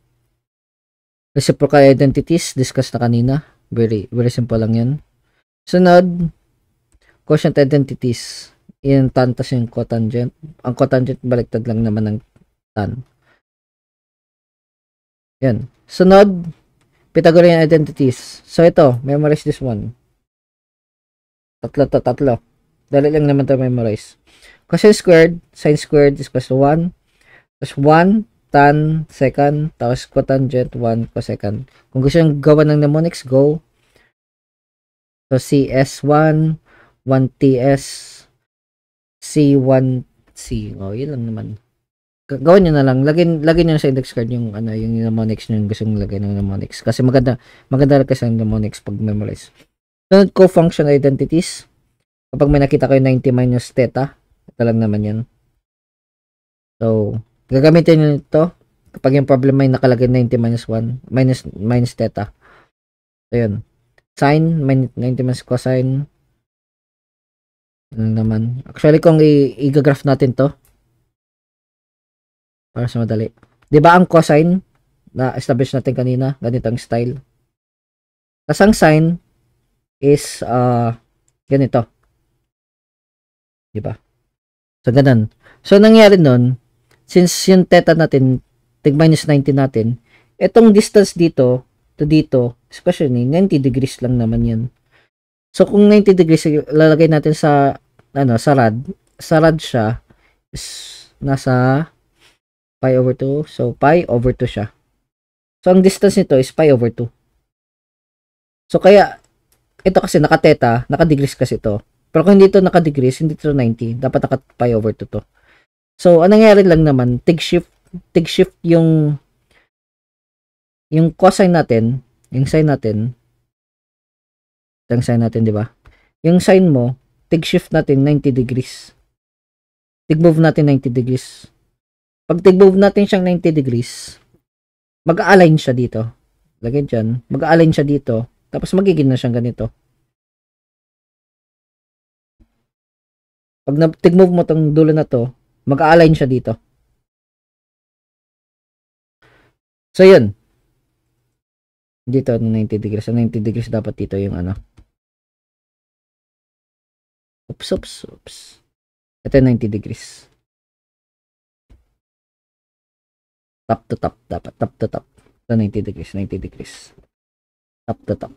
Reciprocal identities, discuss na kanina. Very, very simple lang yan. Sunod, quotient identities. Yung tan tas yung cotangent. Ang cotangent, baliktad lang naman ng tan. Yan. Sunod, Pythagorean identities. So, ito, memorize this one. Tatlo. Dali lang naman ito memorize. Cosine squared, sine squared is equals to 1. Tapos 1 tan second, tapos cotangent 1 cosecant. Kung gusto nyo gawa ng mnemonics, go. So, CS1, 1TS, C1C. Oh, yun lang naman. Gawin nyo na lang. Lagyan nyo sa index card yung yung mnemonics nyo yung gusto nyo lagay ng mnemonics. Kasi maganda kasi ang mnemonics pag memorize. Sunod, co-function identities. Kapag may nakita kayo 90 minus theta, ito lang naman yan. So, gagamitin nyo ito kapag yung problem ay nakalagay 90 minus 1, minus theta. So, yun. Sine, 90 minus cosine. Ano naman. Actually, kung i-graph natin to, para sa madali. Diba ang cosine, na-establish natin kanina, ganitong style. Tapos ang sine is, ganito. Diba? So, ganun. So, nangyari nun, since yung theta natin, tig minus 90 natin, itong distance dito, to dito, especially 90 degrees lang naman yan. So, kung 90 degrees, lalagay natin sa, sa rad siya, is nasa pi over 2. So, pi over 2 siya. So, ang distance nito is pi over 2. So, kaya, ito kasi naka-theta, naka-degrees kasi ito. Pero kung hindi ito naka-degrees, hindi ito 90, dapat naka-pi over 2 to. So, anong nangyari lang naman, tig shift yung cosine natin, yung sine natin, di ba? Yung sine mo, tig shift natin 90 degrees. Tig move natin 90 degrees. Pag tig move natin siyang 90 degrees, mag-align siya dito. Lagay dyan, mag-align siya dito, tapos magiging na siyang ganito. Pag tig-move mo tong dulo na to, mag-align siya dito. So, yun. Dito, 90 degrees. So, 90 degrees dapat dito yung Oops. Ito 90 degrees. Top to top. Dapat. Top to top. So, 90 degrees. 90 degrees. Top to top.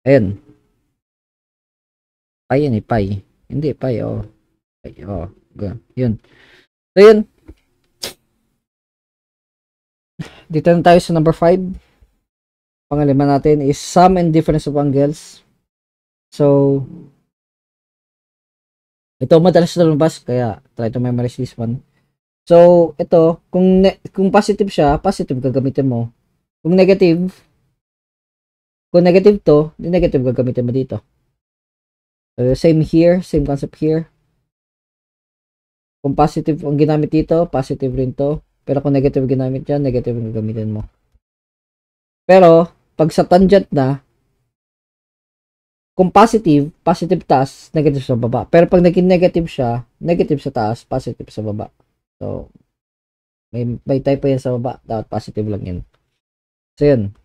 Ayun. Pi yan eh. Pi. Hindi, pi. Oh. Oh, yun. So, yun. Dito na tayo sa number 5. Pangalima natin is sum and difference of angles. So, ito madalas na lumabas, kaya try to memorize this one. So, ito, kung positive siya, positive gagamitin mo. Kung negative to, di negative gagamitin mo dito. So, same here, same concept here. Kung positive ang ginamit dito, positive rin to. Pero kung negative ginamit dyan, negative ang gagamitin mo. Pero, pag sa tangent na, kung positive taas, negative sa baba. Pero pag naging negative siya, negative sa taas, positive sa baba. So, may typo yan sa baba, dapat positive lang yan. So, yun.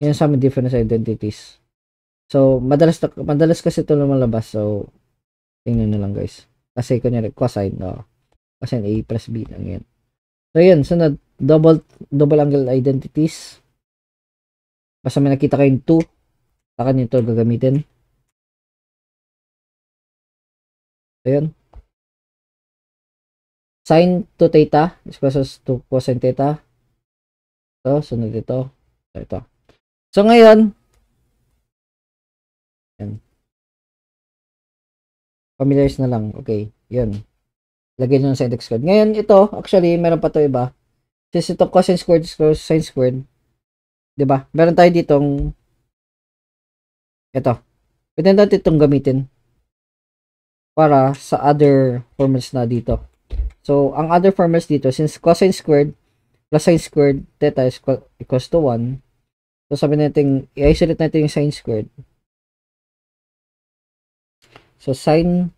Yun sa difference identities. So, madalas kasi ito lumalabas. So, tingnan nyo lang guys. Kasi kunyari, cosine, no? Cosine A plus B lang yan. So, yun. Sunod, double angle identities. Basta may nakita kayong 2, saka nito gagamitin. So, yun. Sine to theta is equals to cosine theta. So, sunod ito. So, ito. So, ngayon, yan. Familiars na lang. Okay, yun. Lagyan nyo sa index card. Ngayon, ito, actually, meron pa to iba. Since ito cosine squared is equals sine squared, diba? Meron tayo ditong, ito. Pwede natin itong gamitin para sa other formulas na dito. So, ang other formulas dito, since cosine squared plus sine squared theta is equals to 1, so sabi natin, i-isolate natin yung sine squared. So, sine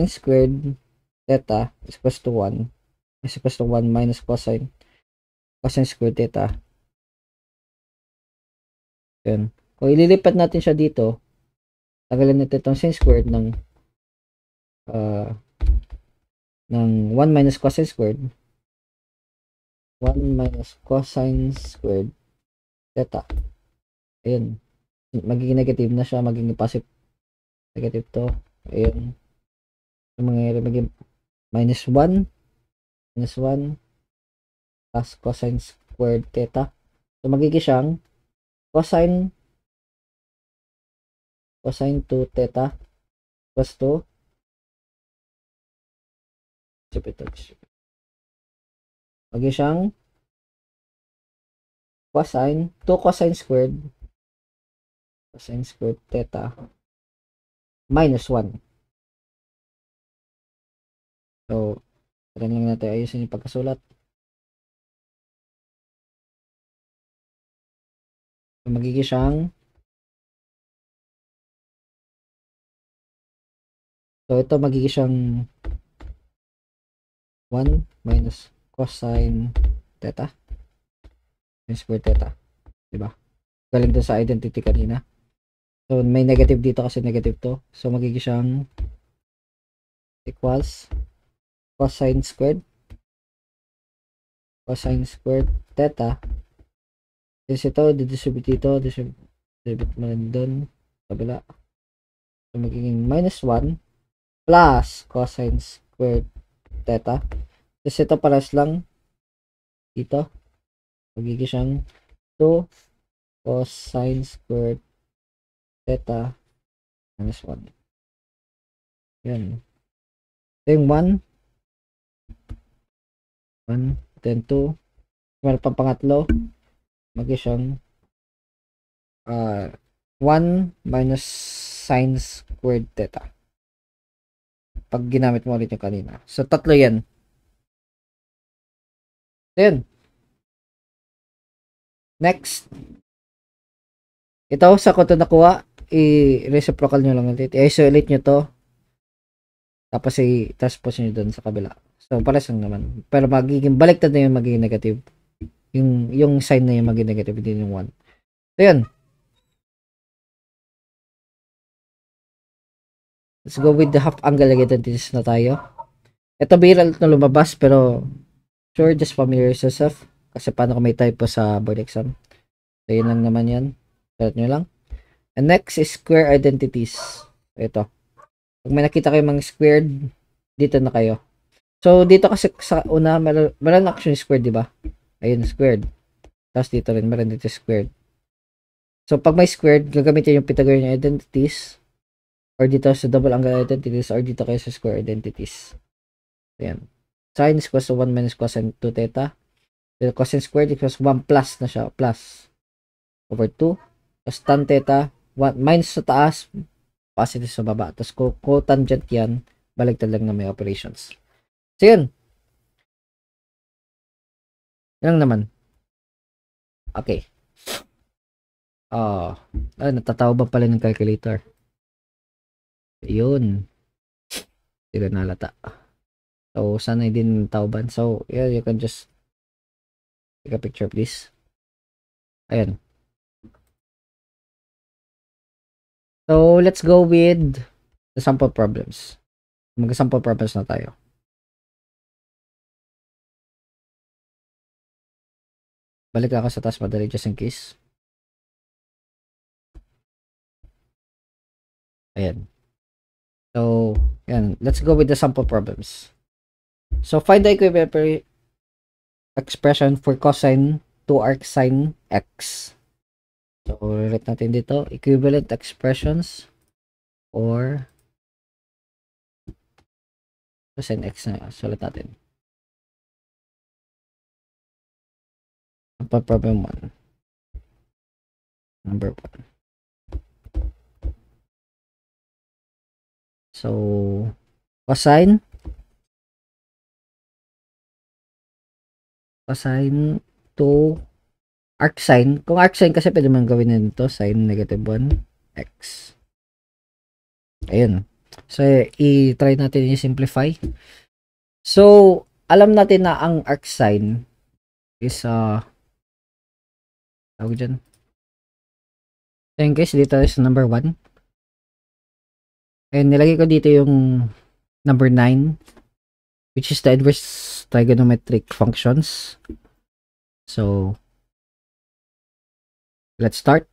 squared theta is equals to 1 is equals to 1 minus cosine squared theta. Yun. Kung ililipat natin siya dito, tagalan natin itong sine squared ng 1 minus cosine squared. 1 minus cosine squared theta. Ayun. Magiging negative na siya, magiging positive negative to. Ayun. So, mangyayari magiging minus 1 plus cosine squared theta. So, magiging siyang cosine 2 theta plus 2 magiging siyang cosine 2 cosine squared theta minus 1. So, try lang natin ayusin yung pagkasulat. So, magiging siyang ito magiging siyang 1 minus cosine theta squared theta. Diba? Galing doon sa identity kanina. So, may negative dito kasi negative to. So, magiging siyang equals cosine squared theta. Since ito, didistribute dito, distribute mo rin doon, kabila. So, magiging minus 1 plus cosine squared theta. Since ito paras lang dito, magiging siyang 2 cosine squared theta minus 1. Yan. Ito yung 1, then 2. Meron pang pangatlo, magiging siyang 1 minus sine squared theta. Pag ginamit mo ulit yung kanina. So, tatlo yan. Then, next. Ito, sa ko ito nakuha, i-reciprocal nyo lang ulit. I-isolate nyo to. Tapos, i-transpose nyo doon sa kabila. So, pares lang naman. Pero magiging, baliktad na yung magiging negative. Yung sign na yung magiging negative, hindi yung 1. So, yun. Let's go with the half angle identities na tayo. Ito biral na lumabas, pero sure, just familiarize yourself. Kasi paano kung may typo sa board exam. So, yun lang naman yan. Salat nyo lang. And next is square identities. Ito. Pag may nakita kayo mga squared, dito na kayo. So, dito kasi sa una, meron actually squared, di ba? Ayun, squared. Tapos dito rin, meron dito squared. So, pag may squared, gagamitin yung Pythagorean identities. Or dito sa double angle identities. Or dito kayo sa square identities. Ayan. Sine is equals to 1 minus cosine 2 theta. The cosine squared equals 1 plus na siya. Plus. Over 2. Tapos tan theta. 1 minus sa taas. Positive sa baba. Tapos cotangent yan. Baligtad lang na may operations. So, yun. Yan lang naman. Okay. Natatawa ba pala ng calculator? Yun. Hindi na nalata. So, sana hindi tauban. So, yeah, you can just take a picture of this. Ayan. So, let's go with the sample problems. Mag-sample problems na tayo. Balik ako sa taas madali just in case. Ayan. So, yan. Let's go with the sample problems. So, find the equivalent expression for cosine to arcsine x. So, ulit natin dito. Equivalent expressions or cosine x na. Sulit natin. Sample problem 1. Number 1. So, cosine to arcsine. Kung arcsine kasi pwede man gawin na dito, sine negative 1 x. Ayun. So, i-try natin i-simplify. So, alam natin na ang arcsine is tawag dyan. So, in case dito is number 1. And nilagay ko dito yung number 9, which is the inverse trigonometric functions. So, let's start.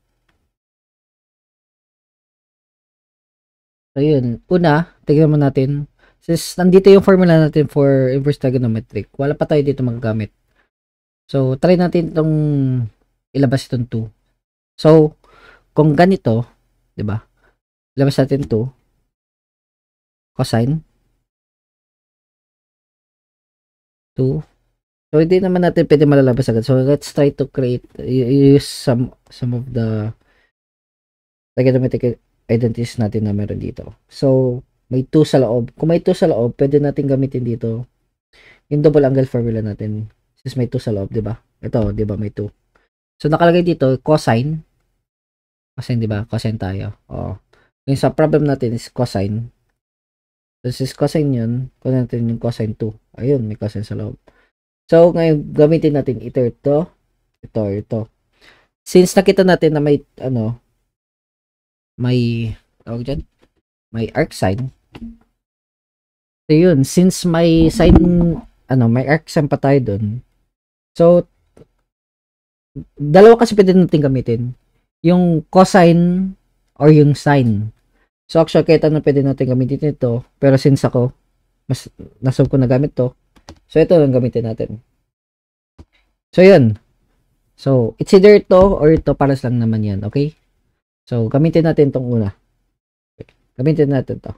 So, yun. Una, tignan mo natin. Since nandito yung formula natin for inverse trigonometric, wala pa tayo dito magagamit. So, try natin itong ilabas itong 2. So, kung ganito, di ba? Ilabas natin 2. Cosine 2. So, hindi naman natin pwede malalabas agad. So, let's try to create, use some of the trigonometric identities natin na meron dito. So, may 2 sa loob. Kung may 2 sa loob, pwede natin gamitin dito yung double angle formula natin. Since may 2 sa loob, di ba? Ito, di ba, may 2. So, nakalagay dito, cosine. Cosine, di ba? Cosine tayo. Oo. Yung sa problem natin is cosine. So, since cosine yun, kunin natin yung cosine 2. Ayun, may cosine sa loob. So, ngayon, gamitin natin ito. Since nakita natin na may, tawag dyan, may arcsine. So, yun, since may sine, may arcsine pa tayo dun. So, dalawa kasi pwede natin gamitin. Yung cosine or yung sine. So, actually, kahit ano pwede natin gamitin ito. Pero since ako, mas nasob ko na gamit to. So, ito lang gamitin natin. So, yun. So, it's either ito or ito. Paras lang naman yan. Okay? So, gamitin natin itong una. Gamitin natin to.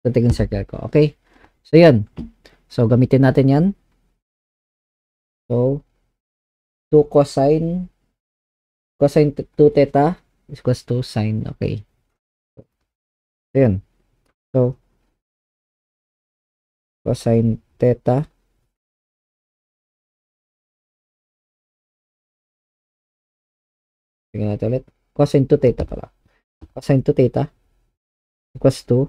Tignan circle ko. Okay? So, yun. So, gamitin natin yan. So, 2 cosine 2 theta is equals to sine. Okay. Ayan. So, cosine theta tingnan natin ulit. Cosine 2 theta pala. Cosine 2 theta equals to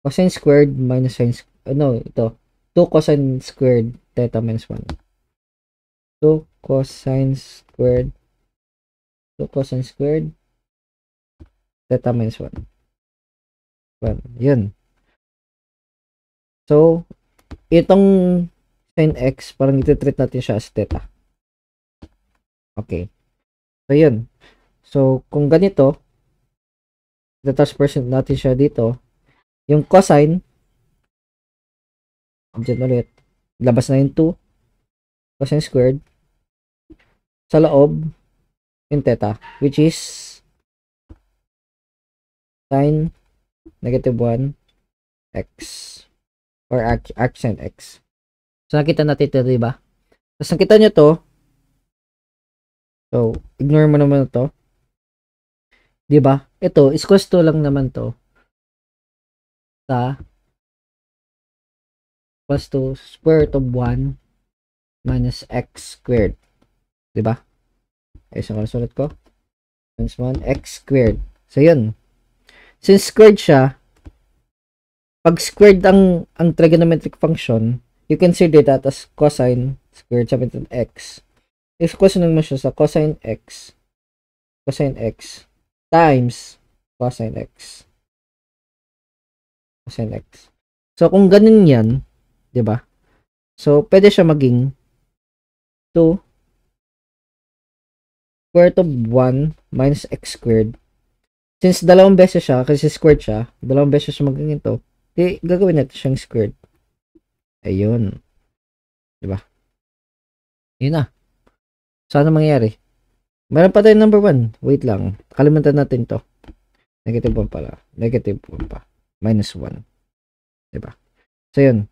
cosine squared minus sine ito. 2 cosine squared theta minus 1. 2 cosine squared theta minus 1. 1. Yun. So, itong sin x, parang iti-treat natin siya as theta. Okay. So, yun. So, kung ganito, ita-transfer natin siya dito. Yung cosine, dyan ulit, labas na yung 2, cosine squared, sa loob, yung theta, which is sine negative 1 x or arcsine x. So, nakita natin ito, diba? Tapos, nakita nyo to. So, ignore mo naman ito. Diba? Ito, is equals to lang naman to sa equals to square root of 1 minus x squared. Diba? Ay, so, sulat ko. Minus 1 x squared. So, yun. Since squared siya, pag squared ang trigonometric function, you consider that as cosine squared sabihin x. If equals naman siya sa cosine x times cosine x. Cosine x. So, kung ganun yan, di ba? So, pwede siya maging 2 square root of 1 minus x squared. Since dalawang beses siya, kasi squared siya, dalawang beses siya maging ito, di gagawin natin siyang squared. Ayun. Di ba? Yun na. So, ano mangyayari? Meron pa tayong number 1. Wait lang. Kalimutan natin to. Negative 1 pala. Negative 1 pa. Minus 1. Diba? So, yun.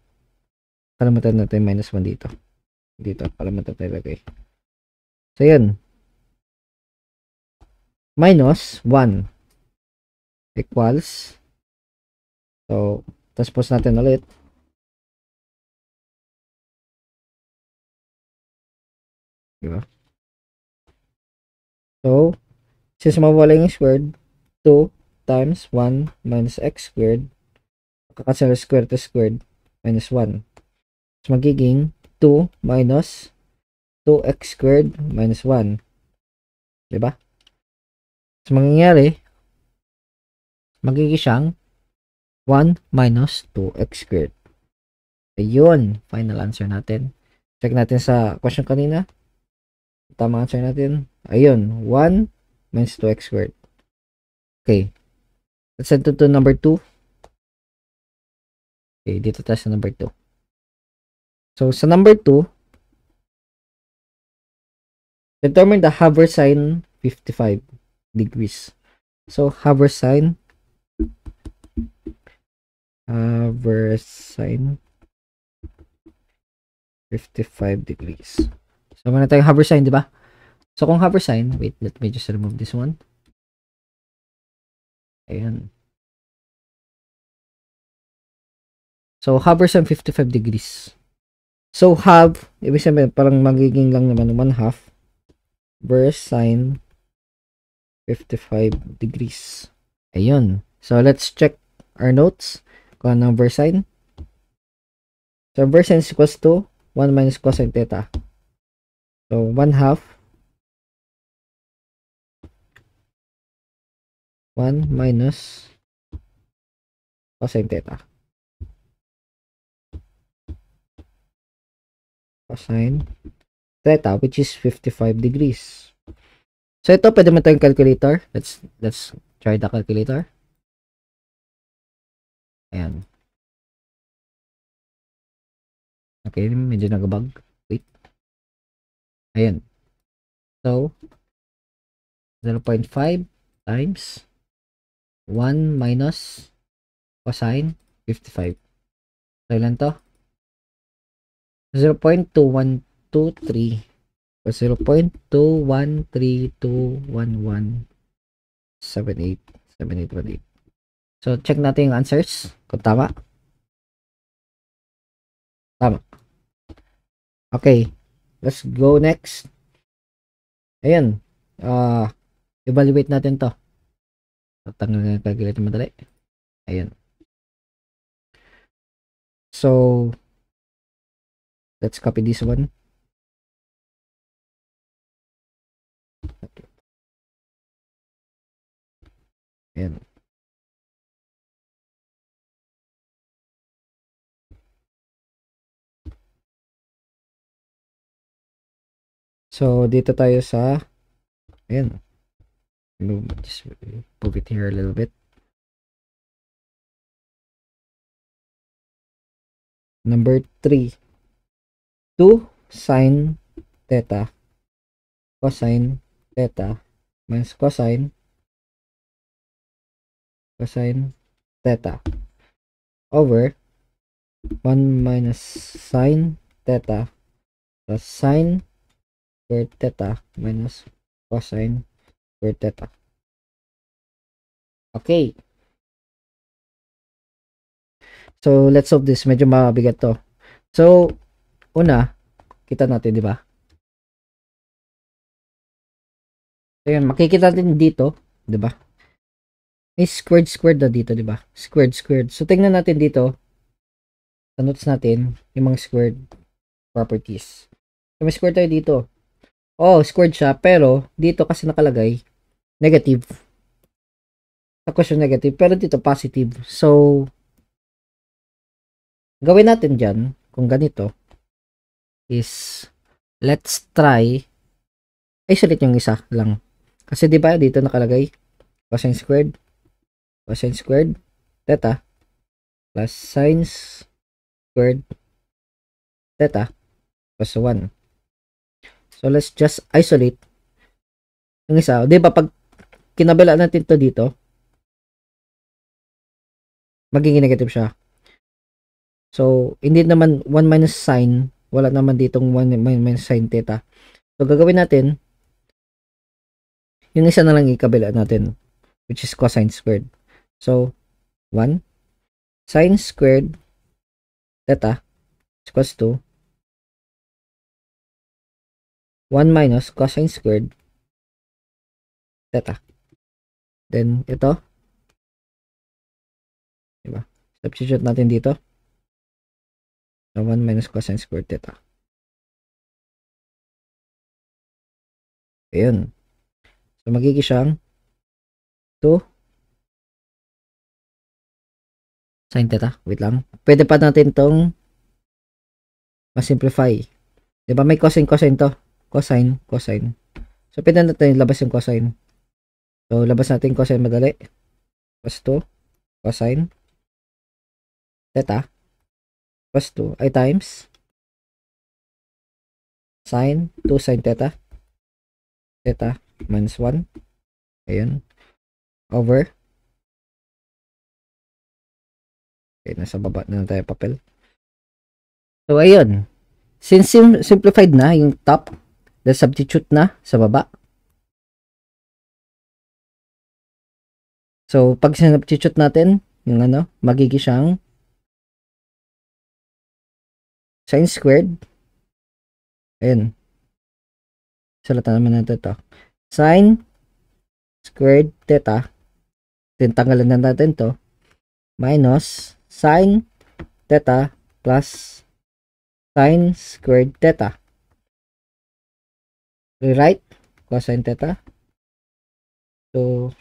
Kalimutan natin minus 1 dito. Dito. Kalimutan tayo lagay. So, yun. Minus 1 equals. So, tapos post natin ulit. Diba? So, since mawala yung squared, 2 times 1 minus x squared, kakasal squared to squared, minus 1. So, magiging 2 minus 2x squared minus 1. Diba? So, mangyayari, magiging siyang 1 minus 2x squared. Ayun, final answer natin. Check natin sa question kanina. Tama answer natin. Ayun, 1 minus 2x squared. Okay. Let's send to number 2. Okay, dito tayo sa number 2. So, sa number 2, determine the Haversine 55 degrees. So, Haversine 55 degrees. So, muna tayong Haversine, di ba? So, kung Haversine, wait, let me just remove this one. Ayan. So, Haversine 55 degrees. So, half, ibig sabihin, parang magiging lang naman 1/2 versine 55 degrees. Ayun. So, let's check our notes kung anong versine. So, versine is equals to 1 minus cosine theta. So, 1/2 1 minus cosine theta. Cosine theta, which is 55 degrees. So, ito, pwede mo tayong calculator. Let's try the calculator. Ayan. Okay, medyo nagabag. Wait. Ayan. So, 0.5 times 1 minus cosine 55. So, ilan to? 0.2123 or 0.2132211787818. So, check natin yung answers kung tama. Tama. Okay. Let's go next. Ayan. Evaluate natin to. Tanggalin yung calculator madali. Ayan. So, let's copy this one. Ayan. So, dito tayo sa, ayan. Just move it here a little bit. Number 3. 2 sine theta cosine theta minus cosine theta over 1 minus sine theta plus sine squared theta minus cosine squared theta. Okay. So, let's solve this. Medyo mabigat to. So, una, kita natin, di ba? Ayan, makikita natin dito, di ba? May squared na dito, di ba? Squared. So, tingnan natin dito. Sa notes natin, yung mga squared properties. So, may squared tayo dito. Oh, squared siya, pero dito kasi nakalagay negative. Sa question negative, pero dito positive. So, gawin natin dyan, kung ganito, is, let's try, isolate yung isa lang. Kasi di ba dito nakalagay, cosine squared, theta, plus sine squared, theta, plus 1. So, let's just isolate yung isa. Di ba pag kinabila natin to dito, magiging negative siya. So, hindi naman 1 minus sine, wala naman ditong 1 minus sine theta. So, gagawin natin, yung isa na lang ikabila natin, which is cosine squared. So, 1 sine squared theta is equals to 1 minus cosine squared theta. Then, ito, diba? Substitute natin dito. So, 1 minus cosine squared theta. Ayun. So, magiging siyang 2 sin theta. Wait lang. Pwede pa natin tong ma-simplify. Diba may cosine to? Cosine. So, pwede natin labas yung cosine. So, labas natin cosine madali. Plus 2 cosine theta plus 2 ay times sine 2 sin theta minus 1. Ayun. Over. Okay, nasa baba na tayo papel. So, ayun. Since simplified na yung top, let's substitute na sa baba. So, pag substitute natin, yung ano, magiging siyang sine squared. Ayun. Salata naman natin ito. Sine squared theta. Tanggalan na natin to. Minus sine theta plus sine squared theta. Rewrite cosine theta. So,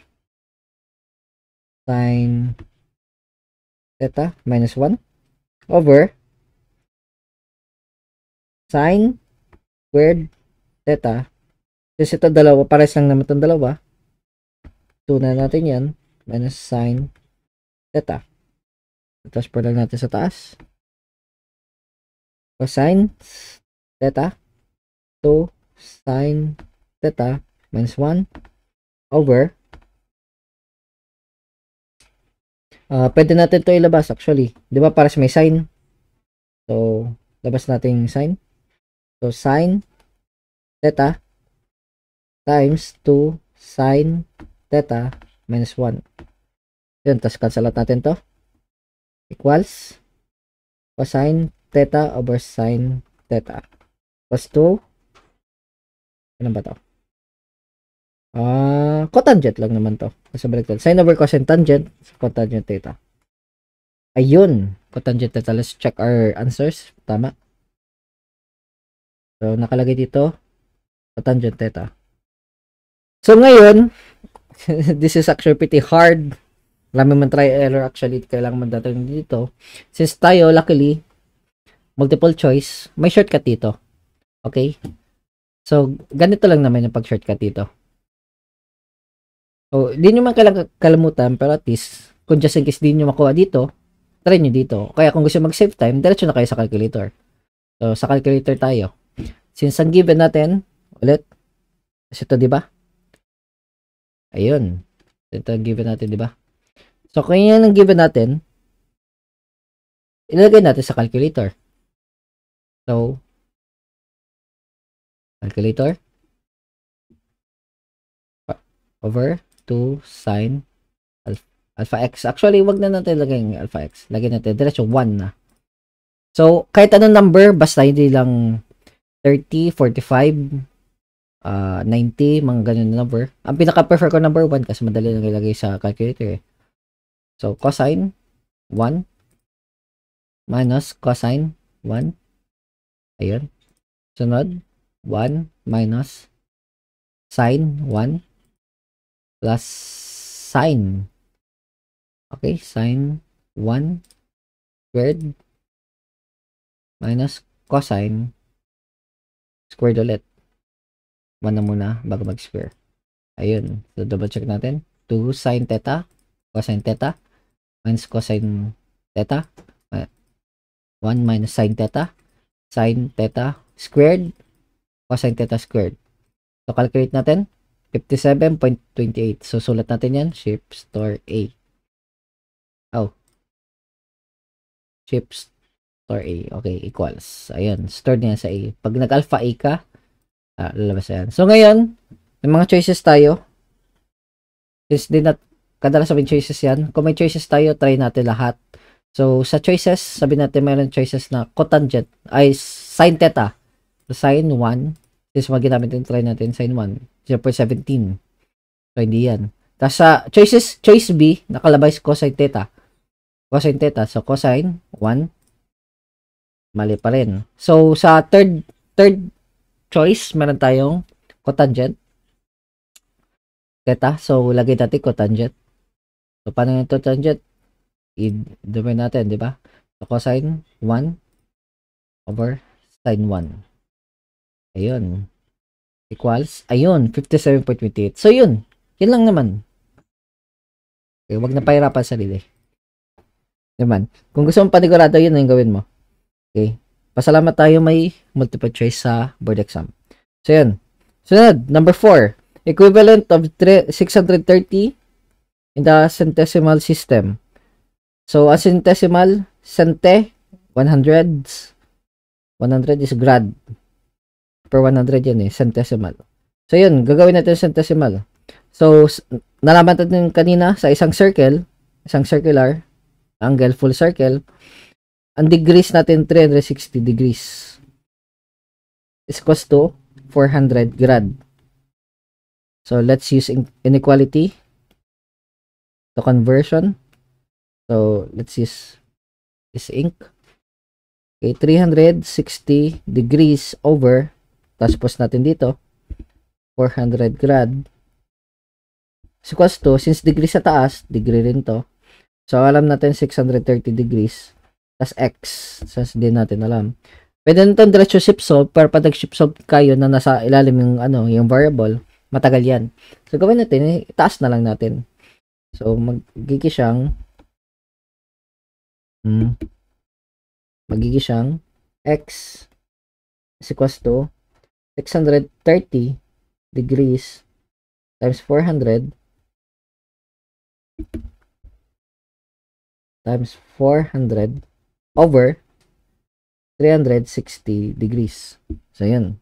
sine theta minus 1 over sine squared theta. Since ito dalawa, pares lang naman itong dalawa, 2 na natin yan, minus sine theta. Transfer lang natin sa taas. Cosine theta 2 sine theta minus 1 over pwede natin to ilabas actually. Di ba para may sine? So, labas natin yung sine. So, sine theta times 2 sine theta minus 1. Yun, tapos cancel out natin to. Equals cosine theta over sine theta plus 2. Ano ba to? Cotangent lang naman to. Kasi baliktad. Sine over cosine tangent, cotangent theta. Ayun, cotangent theta. Let's check our answers. Tama. So, nakalagay dito, cotangent theta. So, ngayon, this is actually pretty hard. Marami man try error actually. Kailangan man dating dito. Since tayo, luckily, multiple choice, may shortcut dito. Okay? So, ganito lang naman yung pag-shortcut dito. So, hindi nyo man kailangan kalamutan, pero at least, kung just in case di nyo makuha dito, try nyo dito. Kaya kung gusto mag-save time, diretso na kayo sa calculator. So, sa calculator tayo. Since ang given natin, ulit, kasi ito, di ba? Ayun. Ito ang given natin, di ba? So, kung yan ang given natin, ilalagay natin sa calculator. So, calculator over 2 sine alpha x. Actually, wag na natin lagay yung alpha x. Lagay natin diretso 1 na. So, kahit anong number, basta hindi lang 30, 45, 90, mga ganun na number. Ang pinaka-prefer ko number 1 kasi madali lang ilagay sa calculator eh. So, cosine 1 minus cosine 1. Ayun. Sunod, 1 minus sine 1 plus sine Okay, sine 1 squared minus cosine squared ulit. 1 na muna bago mag-square. Ayun. So, double check natin. 2 sine theta, cosine theta, minus cosine theta, 1 minus sine theta squared, cosine theta squared. So, calculate natin. 57.28. So, sulat natin yan. Shape store A. Oh. Shape store A. Okay, equals. Ayun. Store niya sa A. Pag nag-alpha A ka, lalabas yan. So, ngayon, may mga choices tayo. Since di na kadalasan may choices yan. Kung may choices tayo, try natin lahat. So, sa choices, sabi natin mayroon choices na cotangent ay sin theta. So, sin 1. Since maginamit yung try natin, sin 1. 0.17. So, hindi yan. Tapos sa choices, choice B, nakalabay cosine theta. Cosine theta. So, cosine 1. Mali pa rin. So, sa third choice, meron tayong cotangent theta. So, lagay natin cotangent. So, paano yung cotangent? I-domain natin, di ba? So, cosine 1 over sine 1. Ayun. Equals, ayun, 57.28. So, yun. Yun lang naman. Okay, wag na pahirapan sarili. Naman. Kung gusto mong panigurado, yun yung gawin mo. Okay. Pasalamat tayo may multiple choice sa board exam. So, yun. Sunod, number 4. Equivalent of 630 in the centesimal system. So, a centesimal, cente, 100 is grad. Per 100 yan eh, centesimal. So, yun, gagawin natin centesimal. So, nalaman natin kanina sa isang circle, isang circular, angle, full circle, ang degrees natin 360 degrees is equals to 400 grad. So, let's use inequality to conversion. So, let's use this ink. Okay, 360 degrees over, tapos natin dito, 400 grad. Is equals to, since degree sa taas, degree rin to. So, alam natin 630 degrees. Tas x. Since din natin alam. Pwede nito diretso shift solve, pero pag nag-shift solve kayo na nasa ilalim yung, yung variable, matagal yan. So, gawin natin, itaas na lang natin. So, magiging siyang x is equals to 630 degrees times 400 over 360 degrees. So, yun.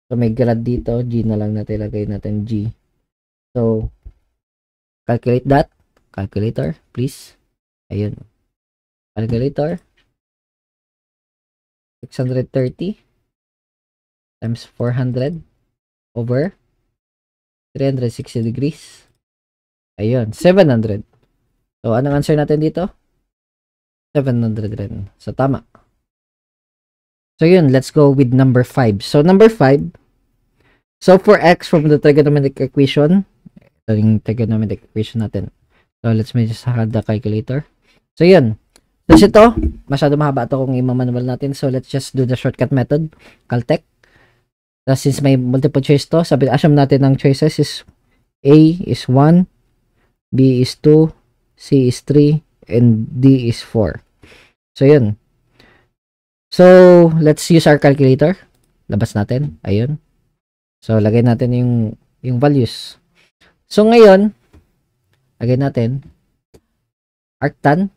So, may grad dito. G na lang natin. Lagay natin G. So, calculate that. Calculator, please. Ayun. Calculator. 630 times 400 over 360 degrees. Ayun, 700. So, anong answer natin dito? 700 rin. So, tama. So, yun, let's go with number 5. So, number 5. So, for x from the trigonometric equation, ito yung trigonometric equation natin. So, let's just have the calculator. So, yun. Tapos ito, masyado mahaba ito kung i-manual natin. So, let's just do the shortcut method. Caltech. Tapos, since may multiple choice to, assume natin ang choices is A is 1, B is 2, C is 3, and D is 4. So, yun. So, let's use our calculator. Labas natin. Ayun. So, lagay natin yung values. So, ngayon, lagay natin arctan.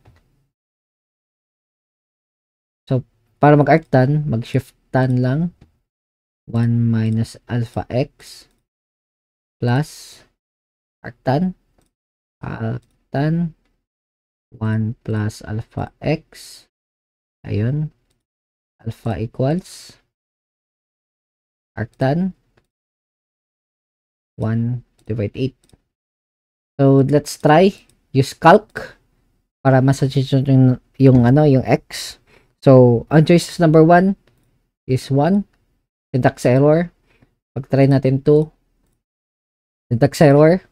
So, para mag-arctan, mag-shift tan lang. 1 minus alpha x plus arctan 1 plus alpha x. Ayun. Alpha equals arctan 1 divide 8. So, let's try use calc para ma-substitute yung x. So, ang choices number 1 is 1. Syntax error. Pag-try natin 2. Syntax error.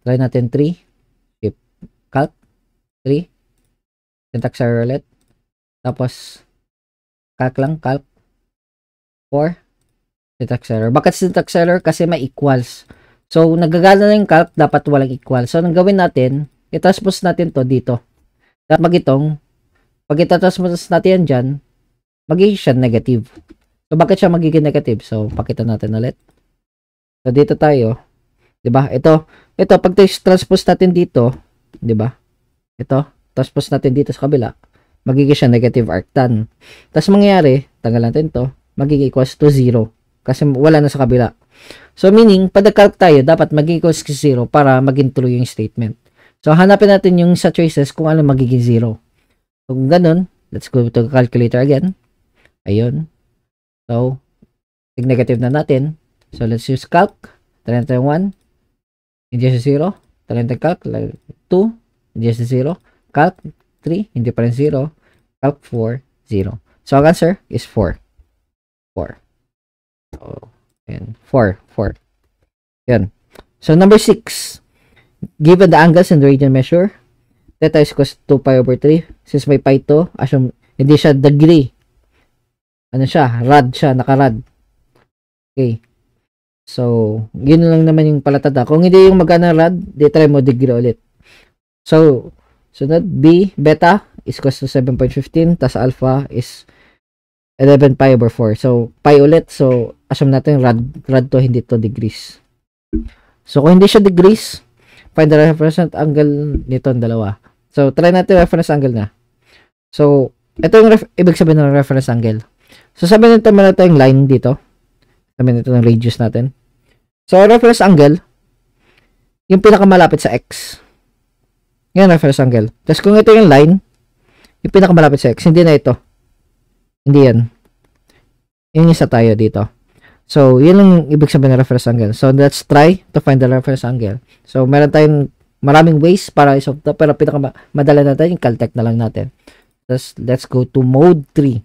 Try natin 3. calc 3, syntax error ulit. Tapos, calc lang, calc 4, syntax error. Bakit syntax error? Kasi may equals. So, nagagana na yung calc, dapat walang equal. So, anong gawin natin? I-transpose natin to dito. Dapat magitong, pag i-transpose natin yan dyan, magiging siya negative. So, bakit siya magiging negative? So, pakita natin ulit. So, dito tayo. 'Di ba? Ito pag transpose natin dito, 'di ba? Ito, transpose natin dito sa kabila, magiging siya negative arctan. Tapos mangyayari, tanggal natin 'to, magiging equals to 0 kasi wala na sa kabila. So meaning, pag nag-calc tayo, dapat magiging equals to 0 para maging true yung statement. So hanapin natin yung sa choices kung ano magiging 0. So kung ganun, let's go to calculator again. Ayun. So, negative na natin. So let's use calc. Try natin 1. Hindi siya 0. Try natin calc. 2. Hindi siya 0. Calc 3. Hindi pa rin 0. Calc 4. 0. So ang answer is 4. 4. So, and 4. 4. Yan. So number 6. Given the angles and the radian measure, theta is equals to 2 pi over 3. Since may pi to, assume hindi siya degree. Ano siya? Rad siya. Nakarad. Okay. So, yun lang naman yung palatada. Kung hindi yung magana rad, di try mo degree ulit. So, sunod, B, beta is equals to 7.15, tas alpha is 11 pi over 4. So, pi ulit. So, assume natin rad to, hindi to degrees. So, kung hindi siya degrees, find the reference angle nito ang dalawa. So, try natin reference angle na. So, ito yung ibig sabihin ng reference angle. So, sabi nito meron tayong line dito. Sabi nito ng radius natin. So, reference angle, yung pinakamalapit sa x. Yan, reference angle. Tapos, kung ito yung line, yung pinakamalapit sa x, hindi na ito. Hindi yan. Yung isa tayo dito. So, yun ang ibig sabihin ng reference angle. So, let's try to find the reference angle. So, meron tayong maraming ways para isolve to, pero pinakamadala natin, yung caltech na lang natin. Tapos, let's go to mode 3.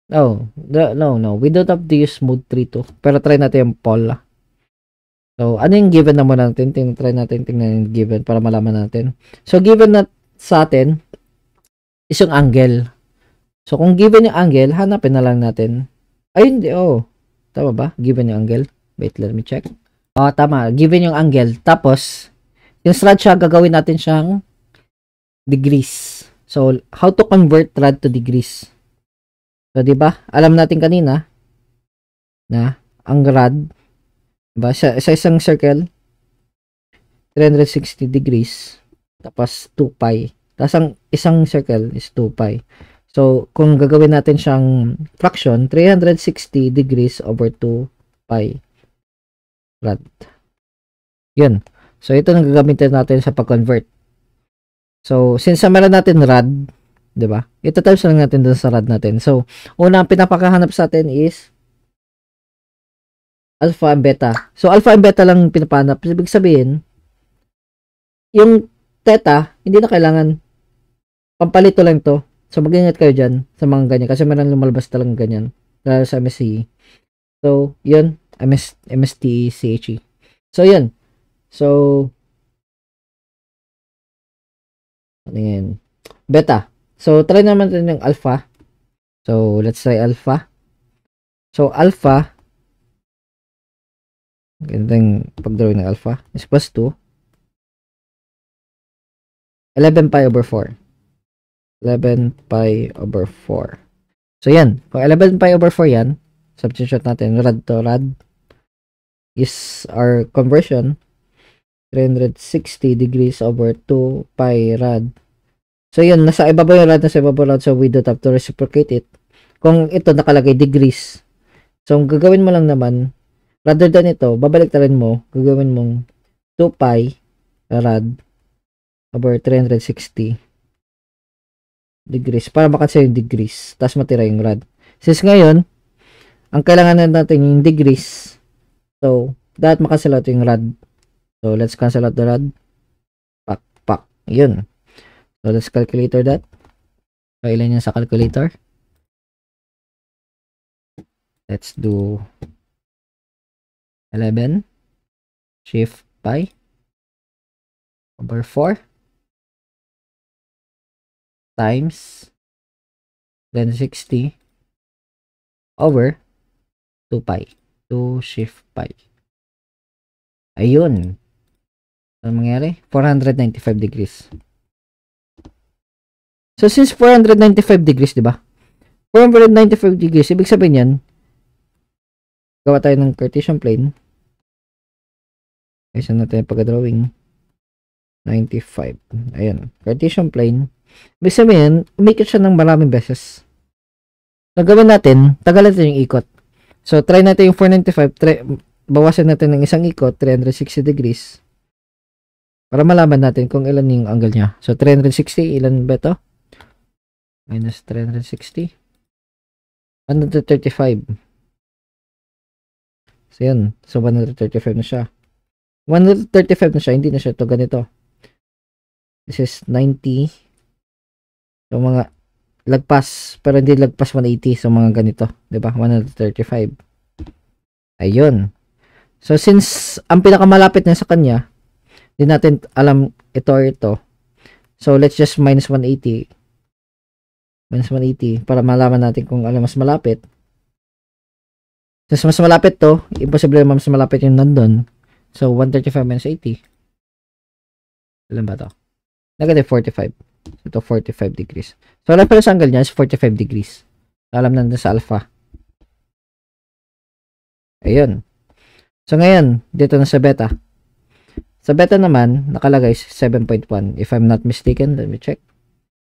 No. We don't have to use mode 3 to. Pero try natin yung poll. So, ano yung given naman natin? Try natin tingnan yung given para malaman natin. So, given na sa atin is yung angle. So, kung given yung angle, hanapin na lang natin. Ay, hindi. Oh. Tama ba? Given yung angle. Wait, let me check. Oh, tama. Given yung angle. Tapos, yung rad siya, gagawin natin siyang degrees. So, how to convert rad to degrees? So, di ba? Alam natin kanina na ang rad, diba? Sa isang circle, 360 degrees, tapos 2 pi. Tapos ang isang circle is 2 pi. So, kung gagawin natin siyang fraction, 360 degrees over 2 pi rad. Yun. So, ito nang gagamitin natin sa pag-convert. So, since meron natin rad, 'di ba? Ito times lang natin doon sa rad natin. So, una ang pinapakahanap sa atin is alpha and beta. So, alpha and beta lang pinapahanap. Ibig sabihin, yung theta, hindi na kailangan pampalito lang to. So, mag-ingat kayo dyan sa mga ganyan. Kasi meron lumalabas talagang ganyan. Lalo sa MSCE. So, yun. MSTE, CHE. So, yun. So, ano yan? Beta. So, try naman natin yung alpha. So, let's try alpha. So, alpha, gandang pag-drawing ng alpha, is equals to 11 pi over 4. 11 pi over 4. So, yan. Kung 11 pi over 4 yan, substitute natin, rad to rad, is our conversion, 360 degrees over 2 pi rad. So, yun, nasa ibabaw yung rad, nasa ibabaw rad, so we don't have to reciprocate it. Kung ito nakalagay degrees, so, ang gagawin mo lang naman, rather than ito, babalik na rin mo, gagawin mong 2 pi rad over 360 degrees, para makansel yung degrees, tapos matira yung rad. Since ngayon, ang kailangan natin yung degrees, so, dapat makancel out yung rad. So, let's cancel out the rad. Pak. Yun. So, let's calculator that. So, ilan yan sa calculator? Let's do 11 shift pi over 4. times 360 over 2 pi. 2 shift pi. Ayun. Ano mangyari? 495 degrees. So, since 495 degrees, di ba? 495 degrees, ibig sabihin yan, gawa tayo ng Cartesian plane. Isa natin yung pagka-drawing. 95. Ayan. Cartesian plane. Ibig sabihin, umikot siya ng maraming beses. So, gawin natin, tagal natin yung ikot. So, try natin yung 495. Bawasan natin ng isang ikot, 360 degrees. Para malaman natin kung ilan yung angle niya. So, 360, ilan ba ito? Minus 360. 135. So, yan. So, 135 na siya. 135 na siya. Hindi na siya ito ganito. This is 90. So, mga lagpas. Pero hindi lagpas 180. So, mga ganito. Diba? 135. Ayun. So, since ang pinakamalapit na sa kanya, hindi natin alam ito or ito. So, let's just minus 180. Minus 180 para malaman natin kung ano mas malapit. Since mas malapit to, imposible naman mas malapit yung nandun. So, 135 minus 80. Ilan ba to? Negative 45. So, ito 45 degrees. So, reference angle niya is 45 degrees. So, alam natin sa alpha. Ayun. So, ngayon, dito na sa beta. Sa beta naman, nakalagay 7.1. If I'm not mistaken, let me check.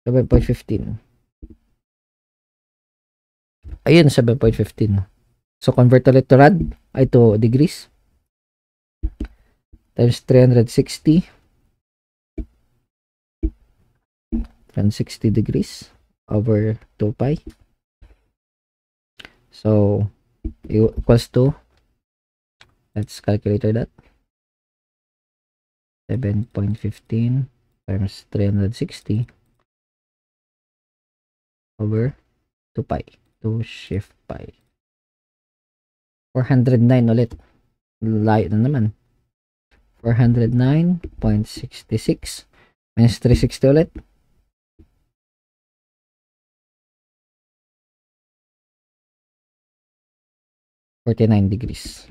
7.15. Ayun, 7.15. So, convert ulit to rad. Ay, to degrees. Times 360. 360 degrees over 2 pi. So, equals to, let's calculate that. 7.15 times 360 over 2 pi. 2 shift pi. 409 ulit. Layo na naman. 409.66 minus 360 ulit. 49 degrees.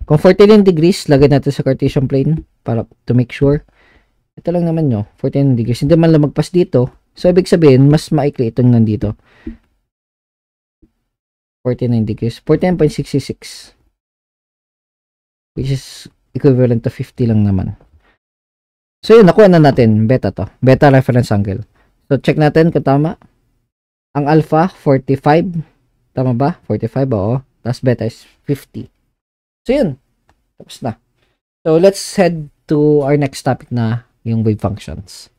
Kung 49 degrees, lagay natin sa Cartesian plane para to make sure. Ito lang naman nyo, 49 degrees. Hindi man lang magpas dito. So, ibig sabihin, mas maikli itong nandito. 49 degrees. 49.66. Which is equivalent to 50 lang naman. So, yun, nakuha na natin. Beta to. Beta reference angle. So, check natin kung tama. Ang alpha, 45. Tama ba? 45, oo. Tapos beta is 50. So, yun. Tapos na. So, let's head to our next topic na yung wave functions.